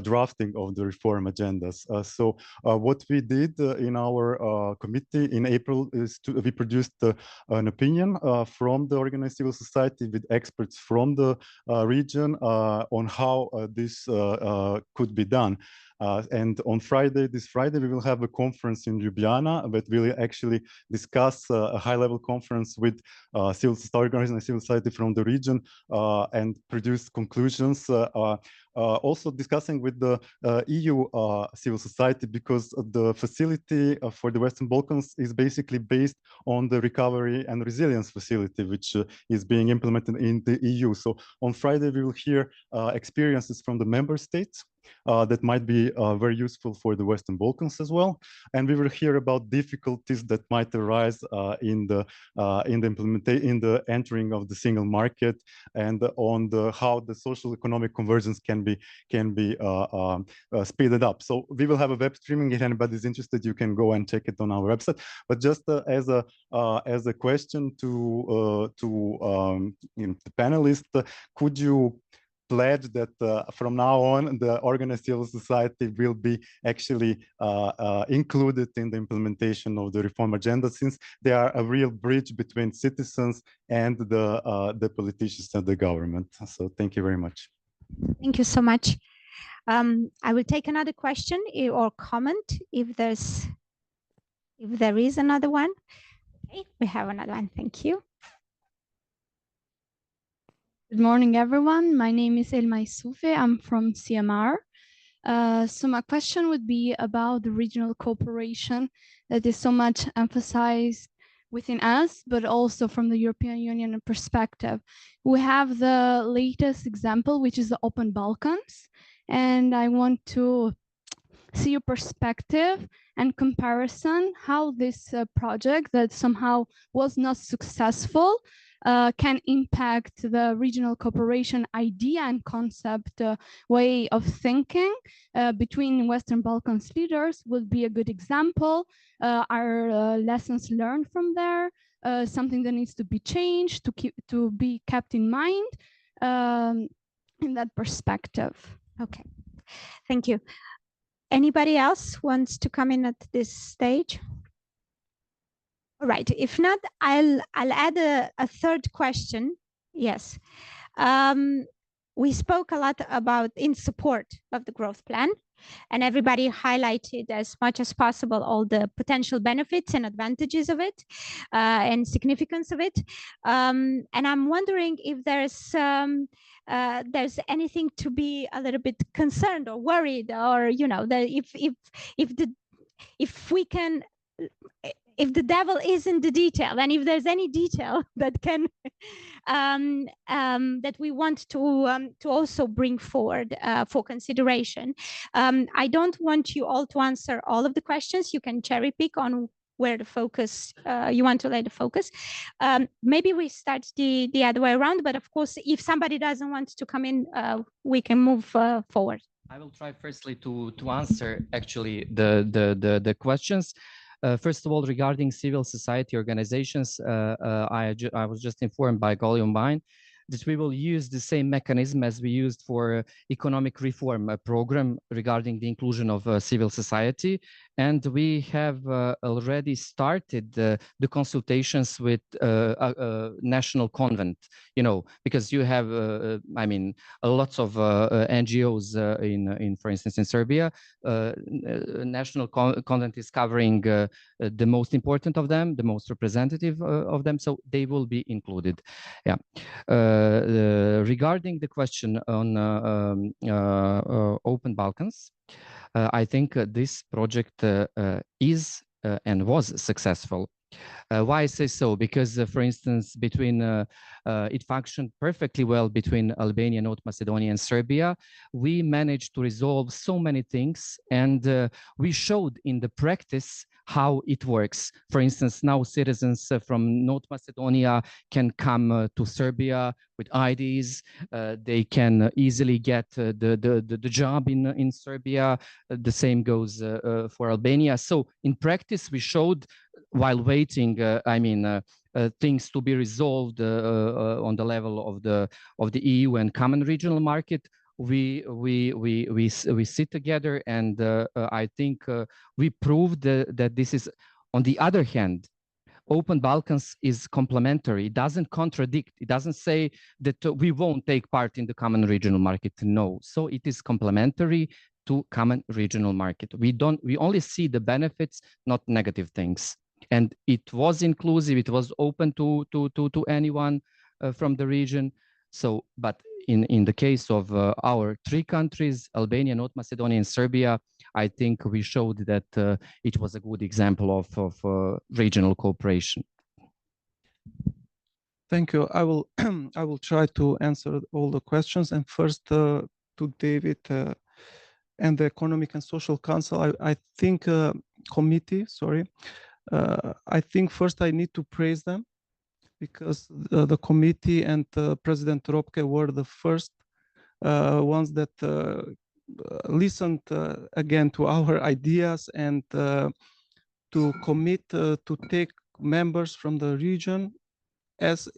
drafting of the reform agendas. So what we did in our committee in April is we produced an opinion from the organized civil society with experts from the region on how this could be done. And on this Friday, we will have a conference in Ljubljana that will actually discuss a high-level conference with civil society organization and civil society from the region and produce conclusions. Also discussing with the EU civil society, because the facility for the Western Balkans is basically based on the recovery and resilience facility, which is being implemented in the EU. So on Friday, we will hear experiences from the member states that might be very useful for the Western Balkans as well. And we will hear about difficulties that might arise in the entering of the single market, and on how the social economic convergence can be speeded up. So we will have a web streaming. If anybody is interested, you can go and check it on our website. But just as a question to the panelists, could you pledge that from now on the organized civil society will be actually included in the implementation of the reform agenda, since they are a real bridge between citizens and the politicians and the government? So thank you very much.
Thank you so much. I will take another question or comment if there is another one. Okay, we have another one. Thank you.
Good morning, everyone. My name is Elma Zulfi. I'm from CMR. So my question would be about the regional cooperation that is so much emphasized within us, but also from the European Union perspective. We have the latest example, which is the Open Balkans. And I want to see your perspective and comparison, how this project that somehow was not successful can impact the regional cooperation idea and concept way of thinking between Western Balkans leaders. Would be a good example. Our lessons learned from there, something that needs to be changed, to be kept in mind. in that perspective.
Okay, thank you. Anybody else wants to come in at this stage? All right, if not, I'll add a third question. Yes. We spoke a lot about in support of the growth plan, and everybody highlighted as much as possible all the potential benefits and advantages of it and significance of it. And I'm wondering if there's anything to be a little bit concerned or worried, or if the devil is in the detail, and if there's any detail that can that we want to also bring forward for consideration. I don't want you all to answer all of the questions. You can cherry pick on where the focus you want to lay the focus. Maybe we start the other way around, but of course, if somebody doesn't want to come in, we can move forward.
I will try firstly to answer actually the questions. First of all, regarding civil society organizations, I was just informed by colleague of mine that we will use the same mechanism as we used for economic reform program regarding the inclusion of civil society. And we have already started the consultations with national convent, because you have, lots of NGOs in, for instance, in Serbia. National convent is covering the most important of them, the most representative of them, so they will be included. Yeah. Regarding the question on Open Balkans, I think this project is and was successful. Why I say so? Because, for instance, it functioned perfectly well between Albania, North Macedonia, and Serbia. We managed to resolve so many things, and we showed in the practice how it works. For instance, now citizens from North Macedonia can come to Serbia with IDs. They can easily get the job in Serbia. The same goes for Albania. So in practice, we showed, while waiting, things to be resolved on the level of the EU and common regional market, we sit together, and I think we proved that this is. On the other hand, Open Balkans is complementary. It doesn't contradict. It doesn't say that we won't take part in the common regional market. No. So it is complementary to common regional market. We only see the benefits, not negative things. And it was inclusive. It was open to anyone from the region. So, but in the case of our three countries, Albania, North Macedonia, and Serbia, I think we showed that it was a good example of regional cooperation.
Thank you. I will try to answer all the questions. And first, to David and the Economic and Social Council, I think committee. Sorry, I think first I need to praise them, because the committee and President Ropke were the first ones that listened again to our ideas and to commit to take members from the region as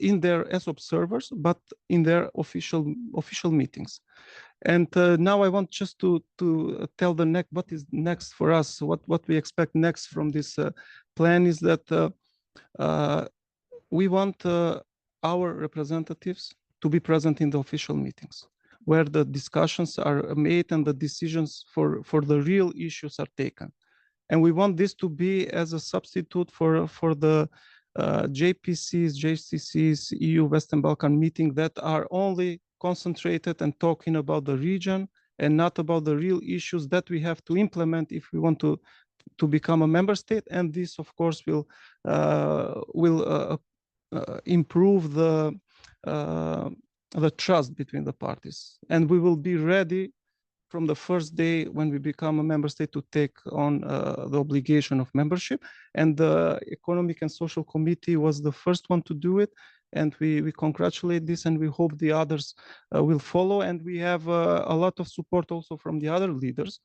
observers, but in their official meetings. And now I want just to tell what is next for us. What we expect next from this plan is that we want our representatives to be present in the official meetings, where the discussions are made and the decisions for the real issues are taken. And we want this to be as a substitute for the JPCs, JCCs, EU Western Balkan meeting that are only concentrated and talking about the region and not about the real issues that we have to implement if we want to become a member state. And this, of course, will improve the trust between the parties. And we will be ready from the first day when we become a member state to take on the obligation of membership. And the Economic and Social Committee was the first one to do it. And we congratulate this, and we hope the others will follow. And we have a lot of support also from the other leaders.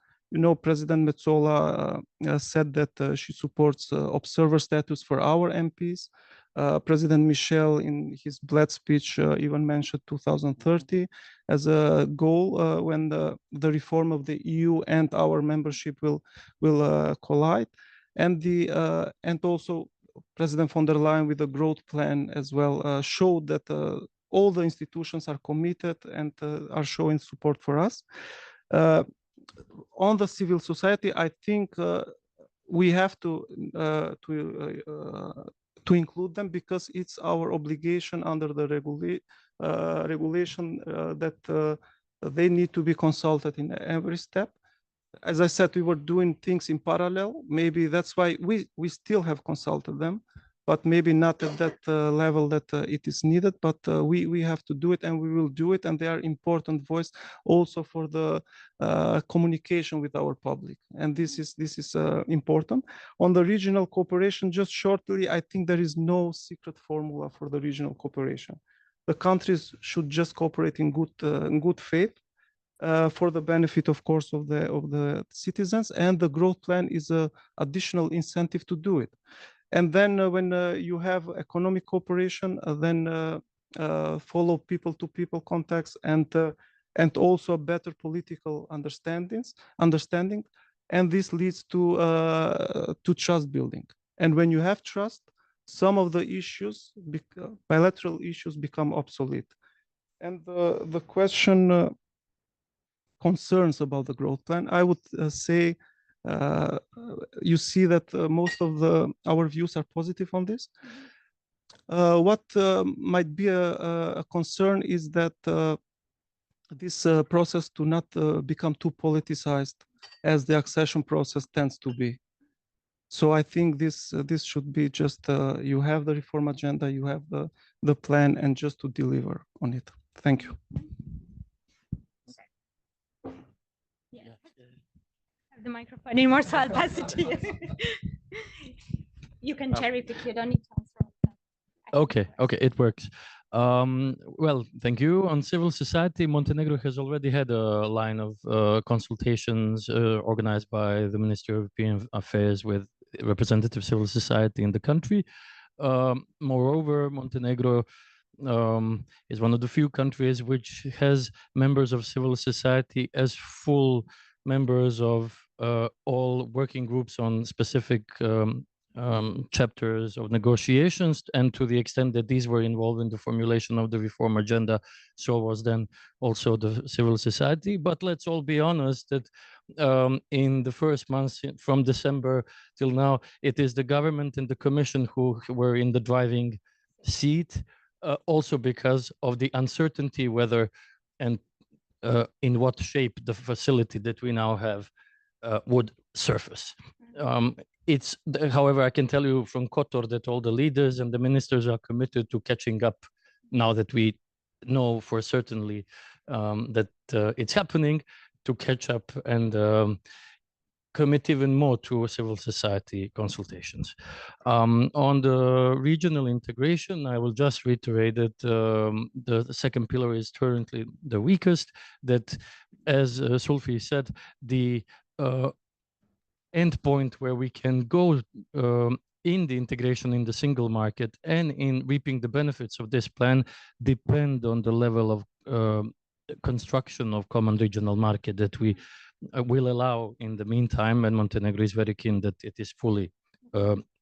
President Metsola said that she supports observer status for our MPs. President Michel, in his Bled speech, even mentioned 2030 as a goal when the reform of the EU and our membership will collide, and also President von der Leyen with the growth plan as well showed that all the institutions are committed and are showing support for us. On the civil society, I think we have to include them because it's our obligation under the regulation that they need to be consulted in every step. As I said, we were doing things in parallel. Maybe that's why we still have consulted them, but maybe not at that level that it is needed. But we have to do it, and we will do it. And they are important voice also for the communication with our public. And this is important. On the regional cooperation, just shortly, I think there is no secret formula for the regional cooperation. The countries should just cooperate in good faith. For the benefit, of course, of the citizens, and the growth plan is an additional incentive to do it. And then when you have economic cooperation, then follow people-to-people contacts and also better political understanding, and this leads to trust building. And when you have trust, some of the issues, bilateral issues, become obsolete. And the question. Concerns about the growth plan, I would say you see that most of our views are positive on this. What might be a concern is that this process to not become too politicized as the accession process tends to be. So I think this should be just you have the reform agenda, you have the plan, and just to deliver on it. Thank you.
The microphone anymore, so I'll pass it to you. You can cherry pick, you don't need to answer.
Okay, it works. Well, thank you. On civil society, Montenegro has already had a line of consultations organized by the Ministry of European Affairs with representative civil society in the country. Moreover, Montenegro is one of the few countries which has members of civil society as full members of all working groups on specific chapters of negotiations, and to the extent that these were involved in the formulation of the reform agenda, so was then also the civil society. But let's all be honest that in the first months from December till now, it is the government and the commission who were in the driving seat, also because of the uncertainty whether and in what shape the facility that we now have would surface. However, I can tell you from Kotor that all the leaders and the ministers are committed to catching up now that we know for certainly that it's happening, to catch up and commit even more to civil society consultations. On the regional integration, I will just reiterate that the second pillar is currently the weakest, that as Zulfi said, the end point where we can go in the integration in the single market and in reaping the benefits of this plan depend on the level of construction of common regional market that we will allow in the meantime, and Montenegro is very keen that it is fully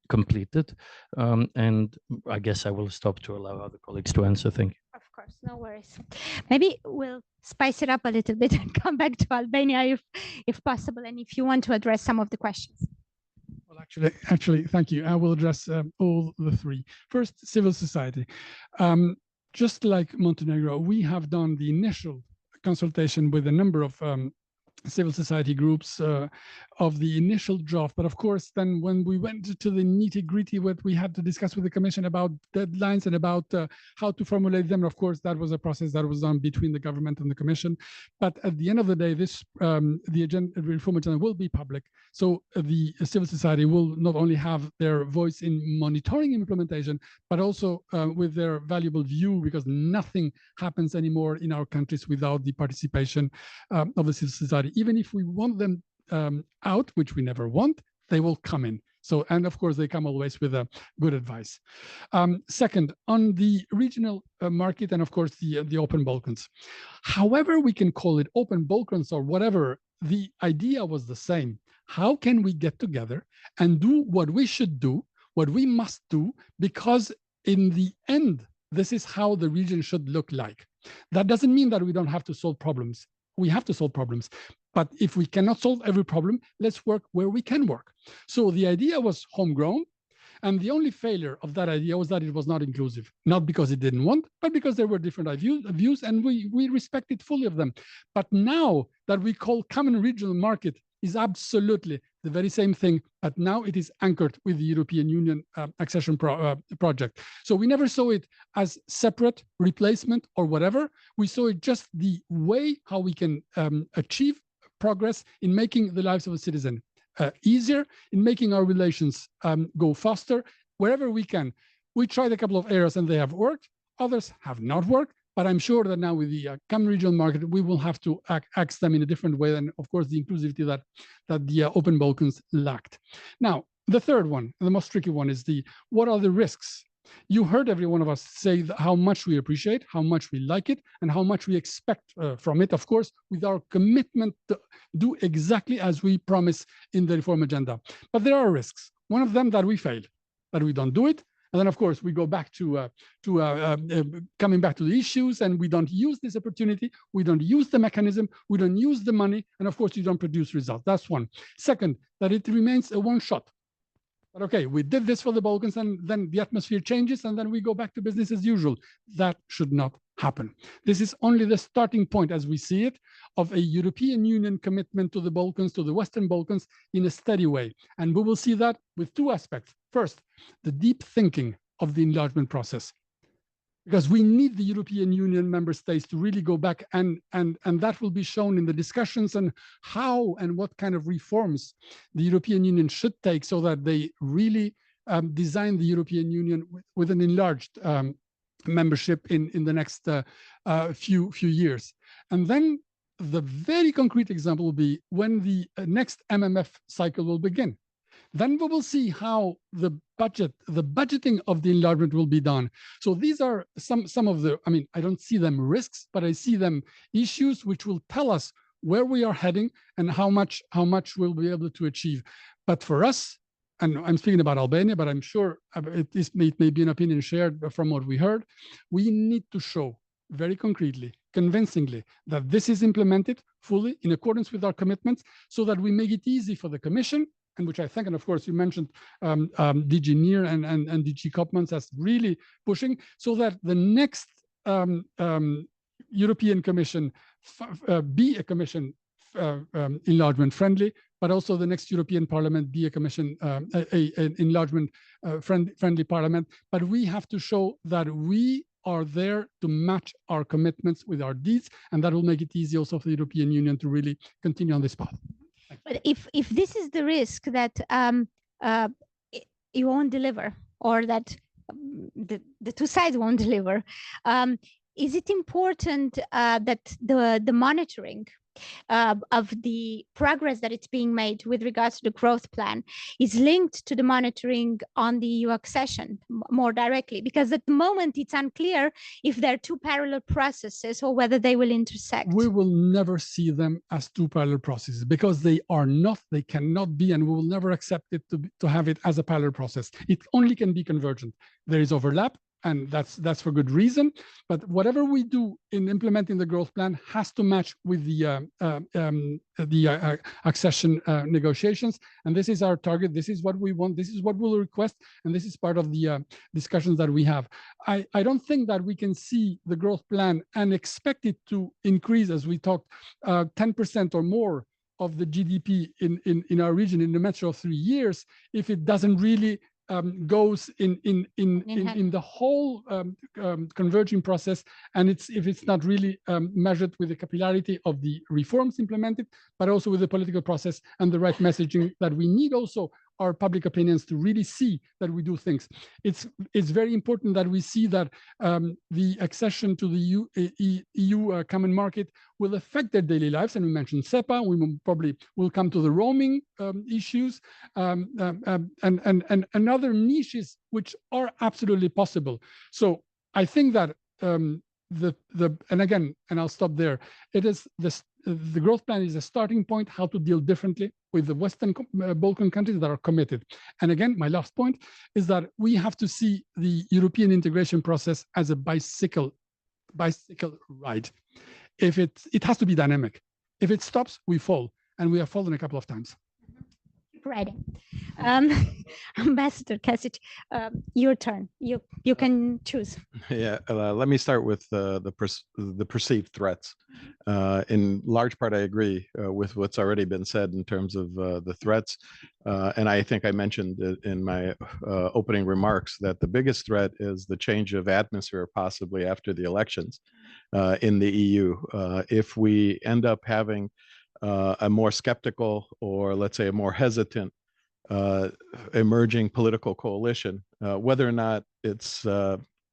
completed. And I guess I will stop to allow other colleagues to answer. Thank you.
Of course, no worries. Maybe we'll spice it up a little bit and come back to Albania if possible, and if you want to address some of the questions.
Well, actually, thank you. I will address all the three. First, civil society. Just like Montenegro, we have done the initial consultation with a number of civil society groups of the initial draft. But of course, then when we went to the nitty-gritty, what we had to discuss with the Commission about deadlines and about how to formulate them, of course, that was a process that was done between the government and the Commission. But at the end of the day, this the reform agenda will be public. So the civil society will not only have their voice in monitoring implementation, but also with their valuable view, because nothing happens anymore in our countries without the participation of the civil society. Even if we want them out, which we never want, they will come in. So, and of course, they come always with a good advice. Second, on the regional market and of course the open Balkans. However we can call it open Balkans or whatever, the idea was the same. How can we get together and do what we should do, what we must do, because in the end, this is how the region should look like. That doesn't mean that we don't have to solve problems. We have to solve problems. But if we cannot solve every problem, let's work where we can work. So the idea was homegrown. And the only failure of that idea was that it was not inclusive, not because it didn't want, but because there were different views, and we respected fully of them. But now that we call common regional market is absolutely the very same thing, but now it is anchored with the European Union accession project. So we never saw it as separate replacement or whatever. We saw it just the way how we can achieve progress in making the lives of a citizen easier, in making our relations go faster wherever we can. We tried a couple of areas and they have worked, others have not worked, but I'm sure that now with the common regional market, we will have to axe them in a different way than, of course, the inclusivity that the open Balkans lacked. Now, the third one, the most tricky one, is what are the risks? You heard every one of us say how much we appreciate, how much we like it, and how much we expect from it, of course, with our commitment to do exactly as we promise in the reform agenda. But there are risks. One of them that we failed, that we don't do it. And then, of course, we go back to coming back to the issues, and we don't use this opportunity. We don't use the mechanism. We don't use the money. And of course, you don't produce results. That's one. Second, that it remains a one shot. But okay, we did this for the Balkans, and then the atmosphere changes, and then we go back to business as usual. That should not happen. This is only the starting point, as we see it, of a European Union commitment to the Balkans, to the Western Balkans, in a steady way. And we will see that with two aspects. First, the deep thinking of the enlargement process, because we need the European Union member states to really go back, and that will be shown in the discussions on how and what kind of reforms the European Union should take so that they really design the European Union with an enlarged membership in the next few years. And then the very concrete example will be when the next MMF cycle will begin. Then we will see how the budgeting of the enlargement will be done. So these are some of the, I mean, I don't see them risks, but I see them issues which will tell us where we are heading and how much we'll be able to achieve. But for us, and I'm speaking about Albania, but I'm sure it may be an opinion shared from what we heard, we need to show very concretely, convincingly, that this is implemented fully in accordance with our commitments, so that we make it easy for the Commission, and which I think, and of course you mentioned DG NIR and DG Koopmans as really pushing, so that the next European Commission be a Commission enlargement friendly, but also the next European Parliament be a Commission, an enlargement friendly Parliament. But we have to show that we are there to match our commitments with our deeds, and that will make it easy also for the European Union to really continue on this path.
But if this is the risk that you won't deliver, or that the two sides won't deliver, is it important that the monitoring of the progress that it's being made with regards to the growth plan is linked to the monitoring on the EU accession more directly? Because at the moment it's unclear if they're two parallel processes or whether they will intersect.
We will never see them as two parallel processes, because they are not, they cannot be, and we will never accept it to have it as a parallel process. It only can be convergent. There is overlap, and that's for good reason. But whatever we do in implementing the growth plan has to match with the accession negotiations. And this is our target. This is what we want. This is what we'll request. And this is part of the discussions that we have. I don't think that we can see the growth plan and expect it to increase, as we talked, 10% or more of the GDP in our region in a matter of 3 years, if it doesn't really goes in the whole converging process, and if it's not really measured with the capillarity of the reforms implemented, but also with the political process and the right messaging that we need also our public opinions to really see that we do things. It's very important that we see that the accession to the EU common market will affect their daily lives. And we mentioned SEPA. We probably will come to the roaming issues and other niches which are absolutely possible. So I think that and again, and I'll stop there. It is this. The growth plan is a starting point how to deal differently with the Western Balkan countries that are committed. And again, my last point is that we have to see the European integration process as a bicycle ride. If it has to be dynamic. If it stops, we fall, and we have fallen a couple of times.
Right. Ambassador Kesić, your turn. You can choose.
Yeah, let me start with the perceived threats. In large part, I agree with what's already been said in terms of the threats. And I think I mentioned it in my opening remarks that the biggest threat is the change of atmosphere possibly after the elections in the EU. If we end up having a more skeptical, or let's say a more hesitant emerging political coalition, whether or not it's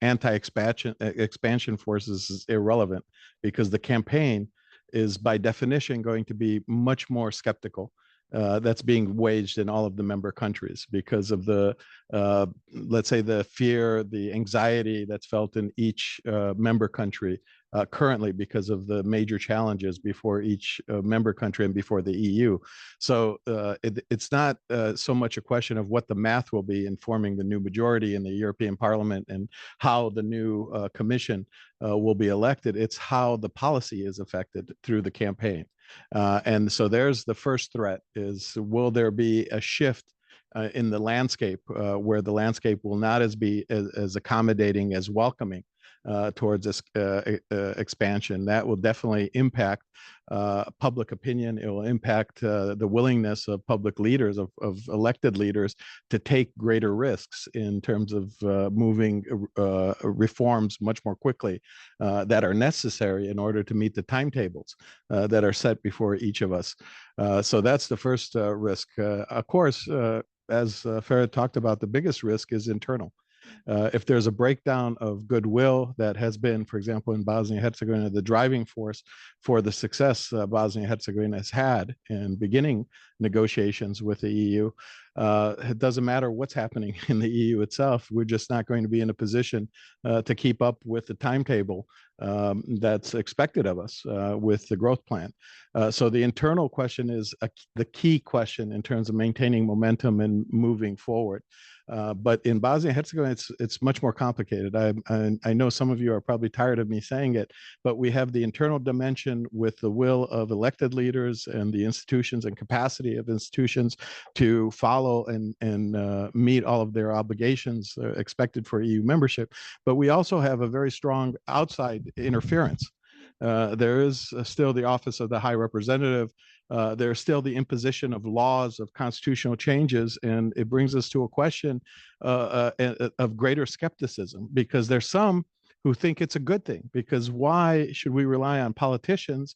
anti-expansion forces is irrelevant, because the campaign is by definition going to be much more skeptical. That's being waged in all of the member countries because of the, let's say, the fear, the anxiety that's felt in each member country currently because of the major challenges before each member country and before the EU. So it's not so much a question of what the math will be in forming the new majority in the European Parliament and how the new Commission will be elected. It's how the policy is affected through the campaign. And so there's the first threat is, will there be a shift in the landscape where the landscape will not be as accommodating, as welcoming towards this expansion? That will definitely impact public opinion. It will impact the willingness of public leaders, of elected leaders, to take greater risks in terms of moving reforms much more quickly that are necessary in order to meet the timetables that are set before each of us. So that's the first risk. Of course, as Ferit talked about, the biggest risk is internal. If there's a breakdown of goodwill that has been, for example, in Bosnia-Herzegovina, the driving force for the success Bosnia-Herzegovina has had in beginning negotiations with the EU, it doesn't matter what's happening in the EU itself. We're just not going to be in a position to keep up with the timetable that's expected of us with the growth plan. So the internal question is the key question in terms of maintaining momentum and moving forward. But in Bosnia-Herzegovina, it's much more complicated. I know some of you are probably tired of me saying it, but we have the internal dimension with the will of elected leaders and the institutions and capacity of institutions to follow and meet all of their obligations expected for EU membership. But we also have a very strong outside interference. There is still the office of the High Representative. There's still the imposition of laws, of constitutional changes, and it brings us to a question of greater skepticism, because there's some who think it's a good thing, because why should we rely on politicians?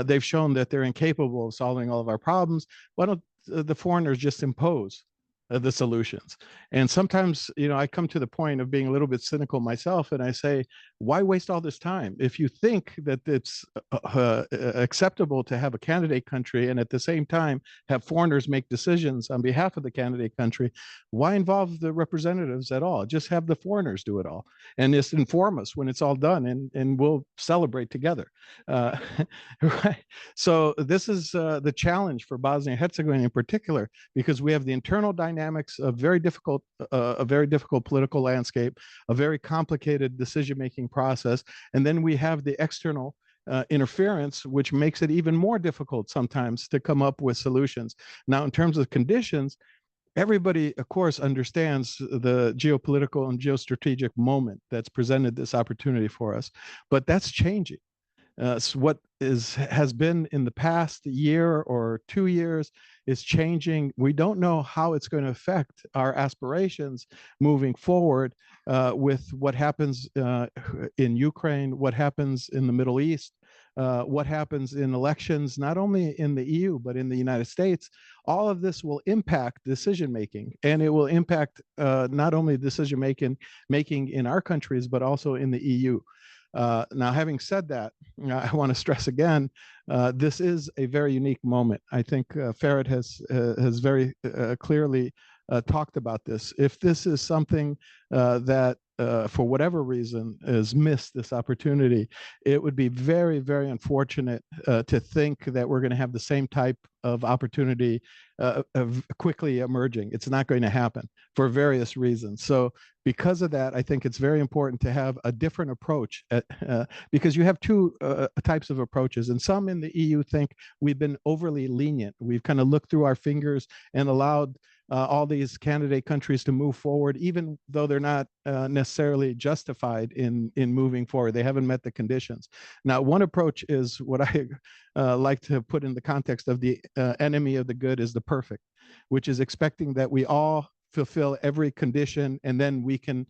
They've shown that they're incapable of solving all of our problems. Why don't the foreigners just impose the solutions? And sometimes, I come to the point of being a little bit cynical myself, and I say, why waste all this time? If you think that it's acceptable to have a candidate country and at the same time have foreigners make decisions on behalf of the candidate country, why involve the representatives at all? Just have the foreigners do it all and just inform us when it's all done, and we'll celebrate together. Right? So this is the challenge for Bosnia-Herzegovina in particular, because we have the internal dynamics of a very difficult political landscape, a very complicated decision-making process, and then we have the external interference, which makes it even more difficult sometimes to come up with solutions. Now, in terms of conditions, everybody, of course, understands the geopolitical and geostrategic moment that's presented this opportunity for us, but that's changing. So what has been in the past year or 2 years is changing. We don't know how it's going to affect our aspirations moving forward with what happens in Ukraine, what happens in the Middle East, what happens in elections, not only in the EU, but in the United States, all of this will impact decision-making, and it will impact not only decision-making in our countries, but also in the EU. Now, having said that, I want to stress again, this is a very unique moment. I think Ferit has very clearly talked about this. If this is something that for whatever reason is missed, this opportunity, it would be very, very unfortunate to think that we're going to have the same type of opportunity of quickly emerging. It's not going to happen for various reasons. So because of that, I think it's very important to have a different approach because you have two types of approaches, and some in the EU think we've been overly lenient. We've kind of looked through our fingers and allowed all these candidate countries to move forward, even though they're not necessarily justified in moving forward. They haven't met the conditions. Now, one approach is what I like to put in the context of the enemy of the good is the perfect, which is expecting that we all fulfill every condition and then we can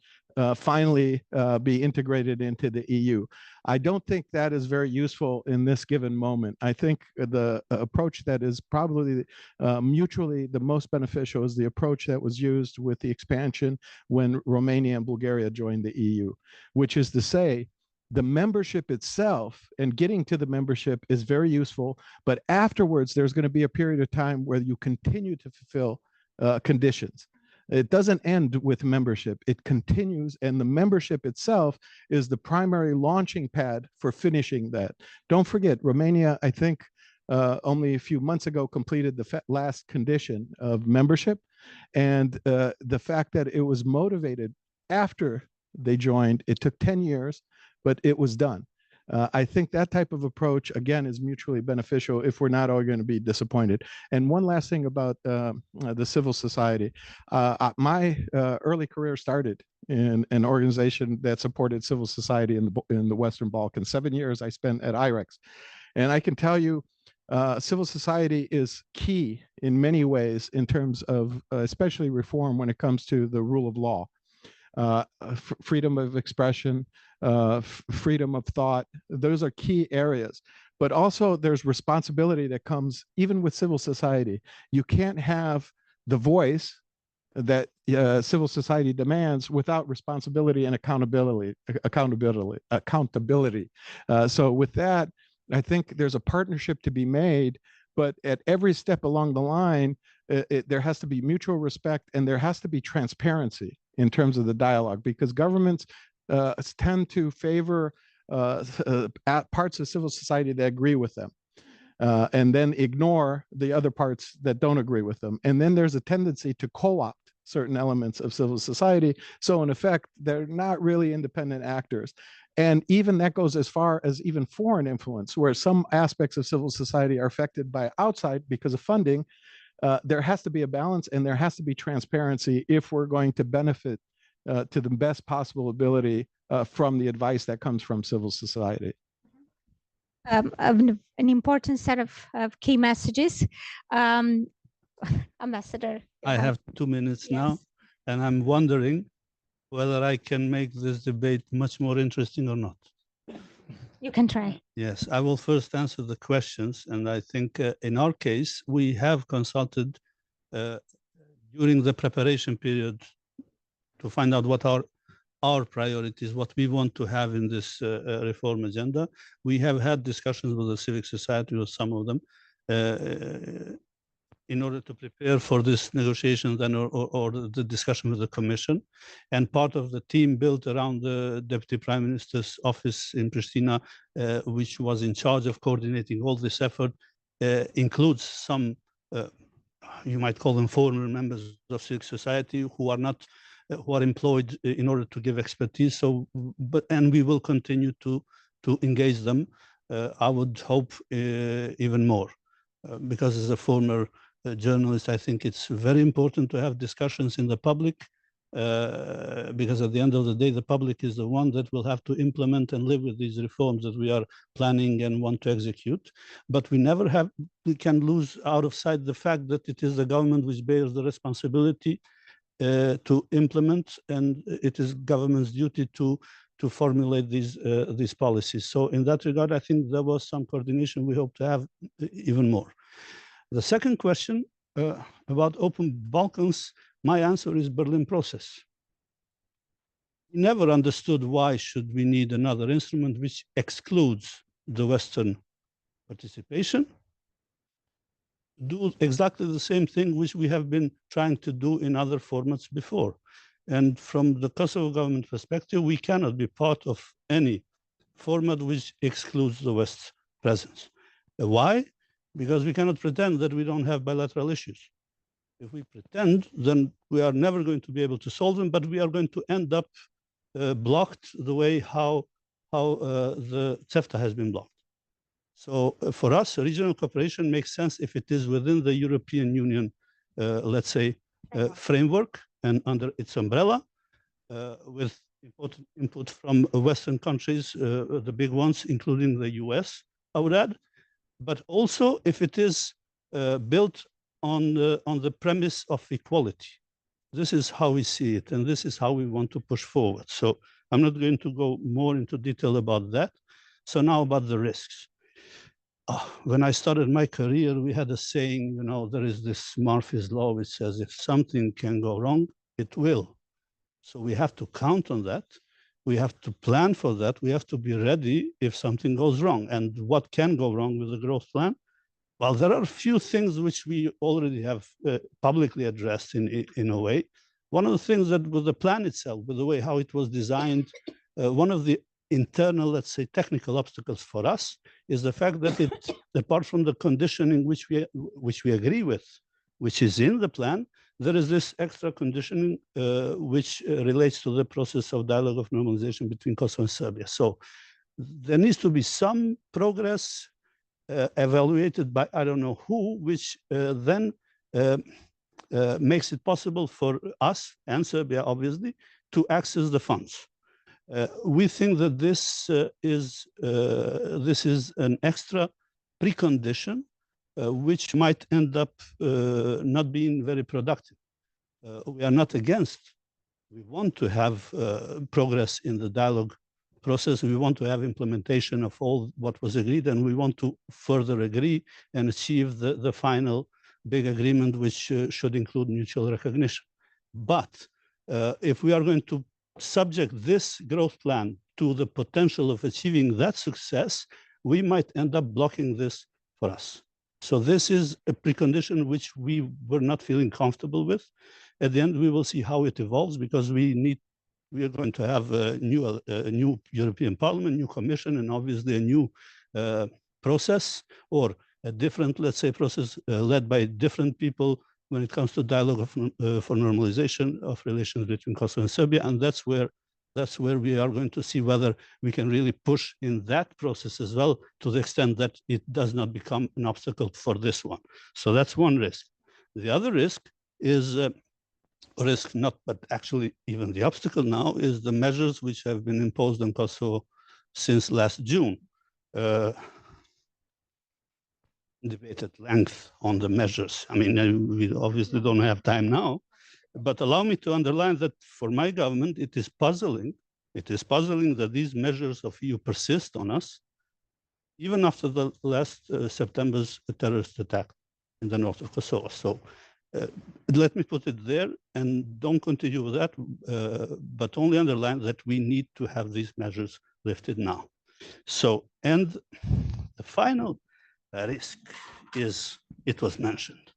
finally be integrated into the EU. I don't think that is very useful in this given moment. I think the approach that is probably mutually the most beneficial is the approach that was used with the expansion when Romania and Bulgaria joined the EU, which is to say, the membership itself and getting to the membership is very useful, but afterwards there's going to be a period of time where you continue to fulfill conditions. It doesn't end with membership. It continues, and the membership itself is the primary launching pad for finishing that. Don't forget, Romania, I think, only a few months ago completed the last condition of membership, and the fact that it was motivated after they joined, it took 10 years, but it was done. I think that type of approach, again, is mutually beneficial if we're not all going to be disappointed. And one last thing about the civil society. My early career started in an organization that supported civil society in the Western Balkans. 7 years I spent at IREX. And I can tell you, civil society is key in many ways in terms of especially reform when it comes to the rule of law. Freedom of expression, freedom of thought, those are key areas. But also there's responsibility that comes even with civil society. You can't have the voice that civil society demands without responsibility and accountability. So with that, I think there's a partnership to be made, but at every step along the line, there has to be mutual respect and there has to be transparency in terms of the dialogue, because governments tend to favor parts of civil society that agree with them and then ignore the other parts that don't agree with them. And then there's a tendency to co-opt certain elements of civil society. So in effect, they're not really independent actors. And even that goes as far as even foreign influence, where some aspects of civil society are affected by outside because of funding. There has to be a balance and there has to be transparency if we're going to benefit to the best possible ability from the advice that comes from civil society.
An important set of key messages. Ambassador.
I have 2 minutes now, and I'm wondering whether I can make this debate much more interesting or not.
You can try.
Yes, I will first answer the questions. And I think in our case, we have consulted during the preparation period to find out what our priorities, what we want to have in this reform agenda. We have had discussions with the civic society, with some of them, in order to prepare for this negotiations and or the discussion with the Commission. And part of the team built around the Deputy Prime Minister's office in Pristina, which was in charge of coordinating all this effort, includes some, you might call them former members of civic society who are employed in order to give expertise. So, and we will continue to engage them. I would hope even more, because as a former journalist, I think it's very important to have discussions in the public, because at the end of the day, the public is the one that will have to implement and live with these reforms that we are planning and want to execute. But we can lose out of sight the fact that it is the government which bears the responsibility to implement, and it is government's duty to to formulate these policies. So in that regard, I think there was some coordination. We hope to have even more. The second question about open Balkans, my answer is Berlin process. We never understood why should we need another instrument which excludes the Western participation. Do exactly the same thing which we have been trying to do in other formats before. And from the Kosovo government perspective, we cannot be part of any format which excludes the West's presence. Why? Because we cannot pretend that we don't have bilateral issues. If we pretend, then we are never going to be able to solve them, but we are going to end up blocked the way how the CEFTA has been blocked. So for us, regional cooperation makes sense if it is within the European Union, let's say, framework and under its umbrella, with important input from Western countries, the big ones, including the US, I would add, but also if it is built on the premise of equality. This is how we see it, and this is how we want to push forward. So I'm not going to go more into detail about that. So now about the risks. When I started my career, we had a saying, you know, there is this Murphy's Law, which says if something can go wrong, it will. So we have to count on that. We have to plan for that. We have to be ready if something goes wrong. And what can go wrong with the growth plan? Well, there are a few things which we already have publicly addressed in a way. One of the things that with the plan itself, with the way how it was designed, one of the internal, let's say, technical obstacles for us is the fact that it, apart from the conditioning which we agree with, which is in the plan, there is this extra conditioning which relates to the process of dialogue of normalization between Kosovo and Serbia. So there needs to be some progress evaluated by I don't know who, which then makes it possible for us and Serbia, obviously, to access the funds. We think that this is an extra precondition which might end up not being very productive. We are not against. We want to have progress in the dialogue process. We want to have implementation of all what was agreed, and we want to further agree and achieve the final big agreement, which should include mutual recognition. But if we are going to subject this growth plan to the potential of achieving that success, we might end up blocking this for us. So this is a precondition which we were not feeling comfortable with. At the end, we will see how it evolves, because we are going to have a new European Parliament, new Commission, and obviously a new process, or a different, let's say, process led by different people when it comes to dialogue for normalization of relations between Kosovo and Serbia. And that's where we are going to see whether we can really push in that process as well, to the extent that it does not become an obstacle for this one. So that's one risk. The other risk is, but actually even the obstacle now is the measures which have been imposed on Kosovo since last June. Debate at length on the measures. I mean, we obviously don't have time now, but allow me to underline that for my government, it is puzzling. It is puzzling that these measures of EU persist on us, even after the last September's terrorist attack in the north of Kosovo. So let me put it there and don't continue with that, but only underline that we need to have these measures lifted now. So, and the final risk is, it was mentioned.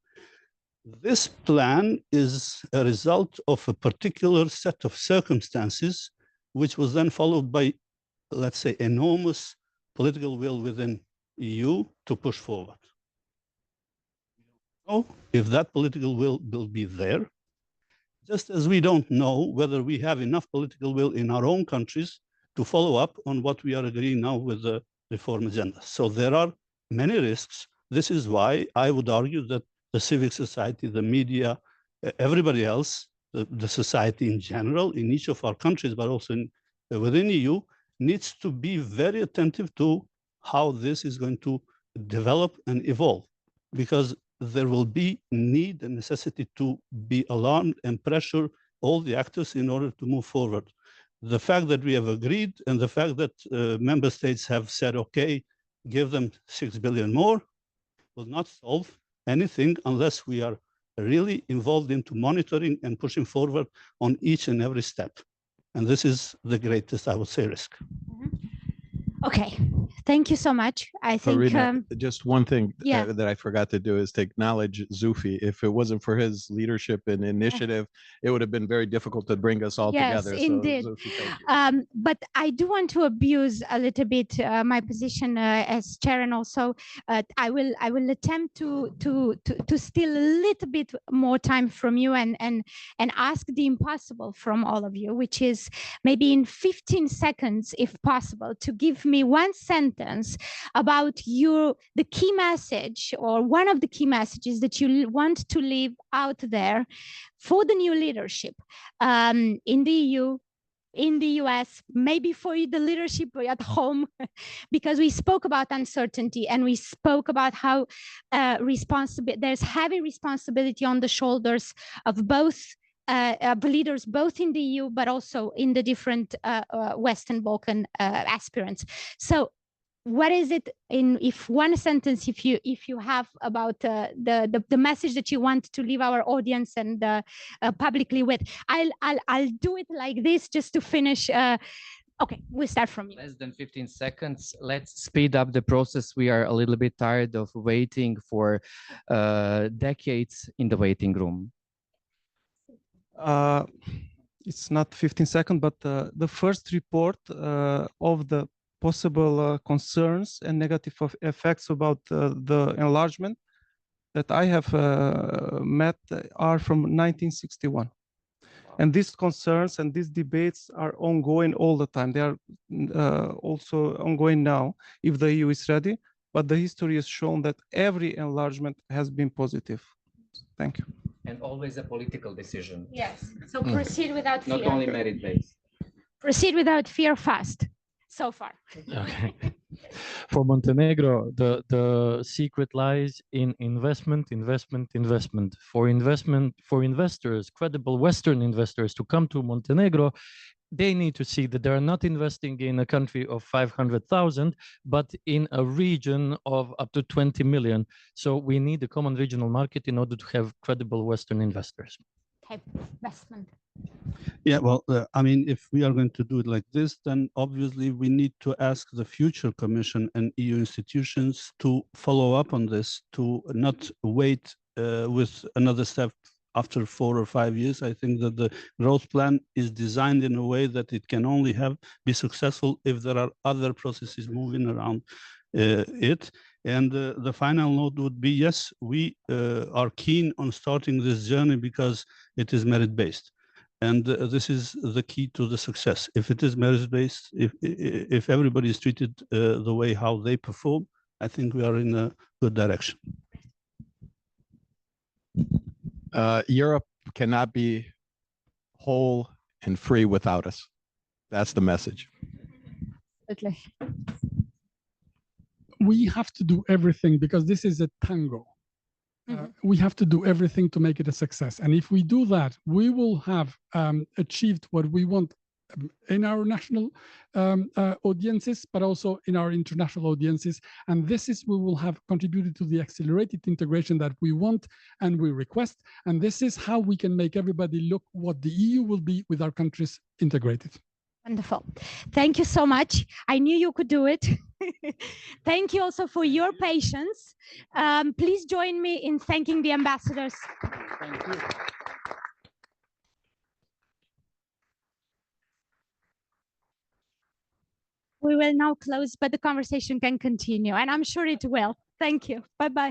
This plan is a result of a particular set of circumstances, which was then followed by, let's say, enormous political will within EU to push forward. So if that political will be there, just as we don't know whether we have enough political will in our own countries to follow up on what we are agreeing now with the reform agenda. So there are many risks. This is why I would argue that the civic society, the media, everybody else, the society in general, in each of our countries, but also within EU, needs to be very attentive to how this is going to develop and evolve, because there will be need and necessity to be alarmed and pressure all the actors in order to move forward. the fact that we have agreed and the fact that member states have said, okay, give them 6 billion more will not solve anything unless we are really involved into monitoring and pushing forward on each and every step. And this is the greatest, I would say, risk.
Okay, thank you so much. I think
Corina, just one thing
yeah.
that I forgot to do is to acknowledge Zulfi. If it wasn't for his leadership and initiative, it would have been very difficult to bring us all together.
Yes, indeed.
So, Zulfi, thank you.
But I do want to abuse a little bit my position as chair, and also I will attempt to steal a little bit more time from you and ask the impossible from all of you, which is maybe in 15 seconds, if possible, to give me one sentence about the key message or one of the key messages that you want to leave out there for the new leadership in the EU, in the US, maybe for the leadership at home, because we spoke about uncertainty and we spoke about how there's heavy responsibility on the shoulders of both leaders, both in the EU, but also in the different Western Balkan aspirants. So what is it if one sentence, if you have about the message that you want to leave our audience and publicly with? I'll do it like this just to finish. Okay, we'll start from you.
Less than 15 seconds. Let's speed up the process. We are a little bit tired of waiting for decades in the waiting room.
It's not 15 seconds, but the first report of the possible concerns and negative effects about the enlargement that I have met are from 1961. And these concerns and these debates are ongoing all the time. They are also ongoing now, if the EU is ready, but the history has shown that every enlargement has been positive. Thank you.
And always a political decision.
Yes, so proceed without fear.
Not only merit-based.
Proceed without fear fast, so far.
Okay. For Montenegro, the secret lies in investment. For investors, credible Western investors to come to Montenegro, they need to see that they are not investing in a country of 500,000, but in a region of up to 20 million. So we need a common regional market in order to have credible Western investors.
Okay, investment.
Yeah, well, I mean, if we are going to do it like this, then obviously we need to ask the future Commission and EU institutions to follow up on this, to not wait with another step after 4 or 5 years. I think that the growth plan is designed in a way that it can only be successful if there are other processes moving around it. And the final note would be, yes, we are keen on starting this journey because it is merit-based. And this is the key to the success. If it is merit-based, if everybody is treated the way how they perform, I think we are in a good direction.
Europe cannot be whole and free without us. That's the message.
Okay.
We have to do everything because this is a tango. We have to do everything to make it a success. And if we do that, we will have achieved what we want in our national audiences, but also in our international audiences. And this is, we will have contributed to the accelerated integration that we want and we request. And this is how we can make everybody look what the EU will be with our countries integrated.
Wonderful. Thank you so much. I knew you could do it. Thank you also for your patience. Please join me in thanking the ambassadors.
Thank you.
We will now close, but the conversation can continue, and I'm sure it will. Thank you. Bye-bye.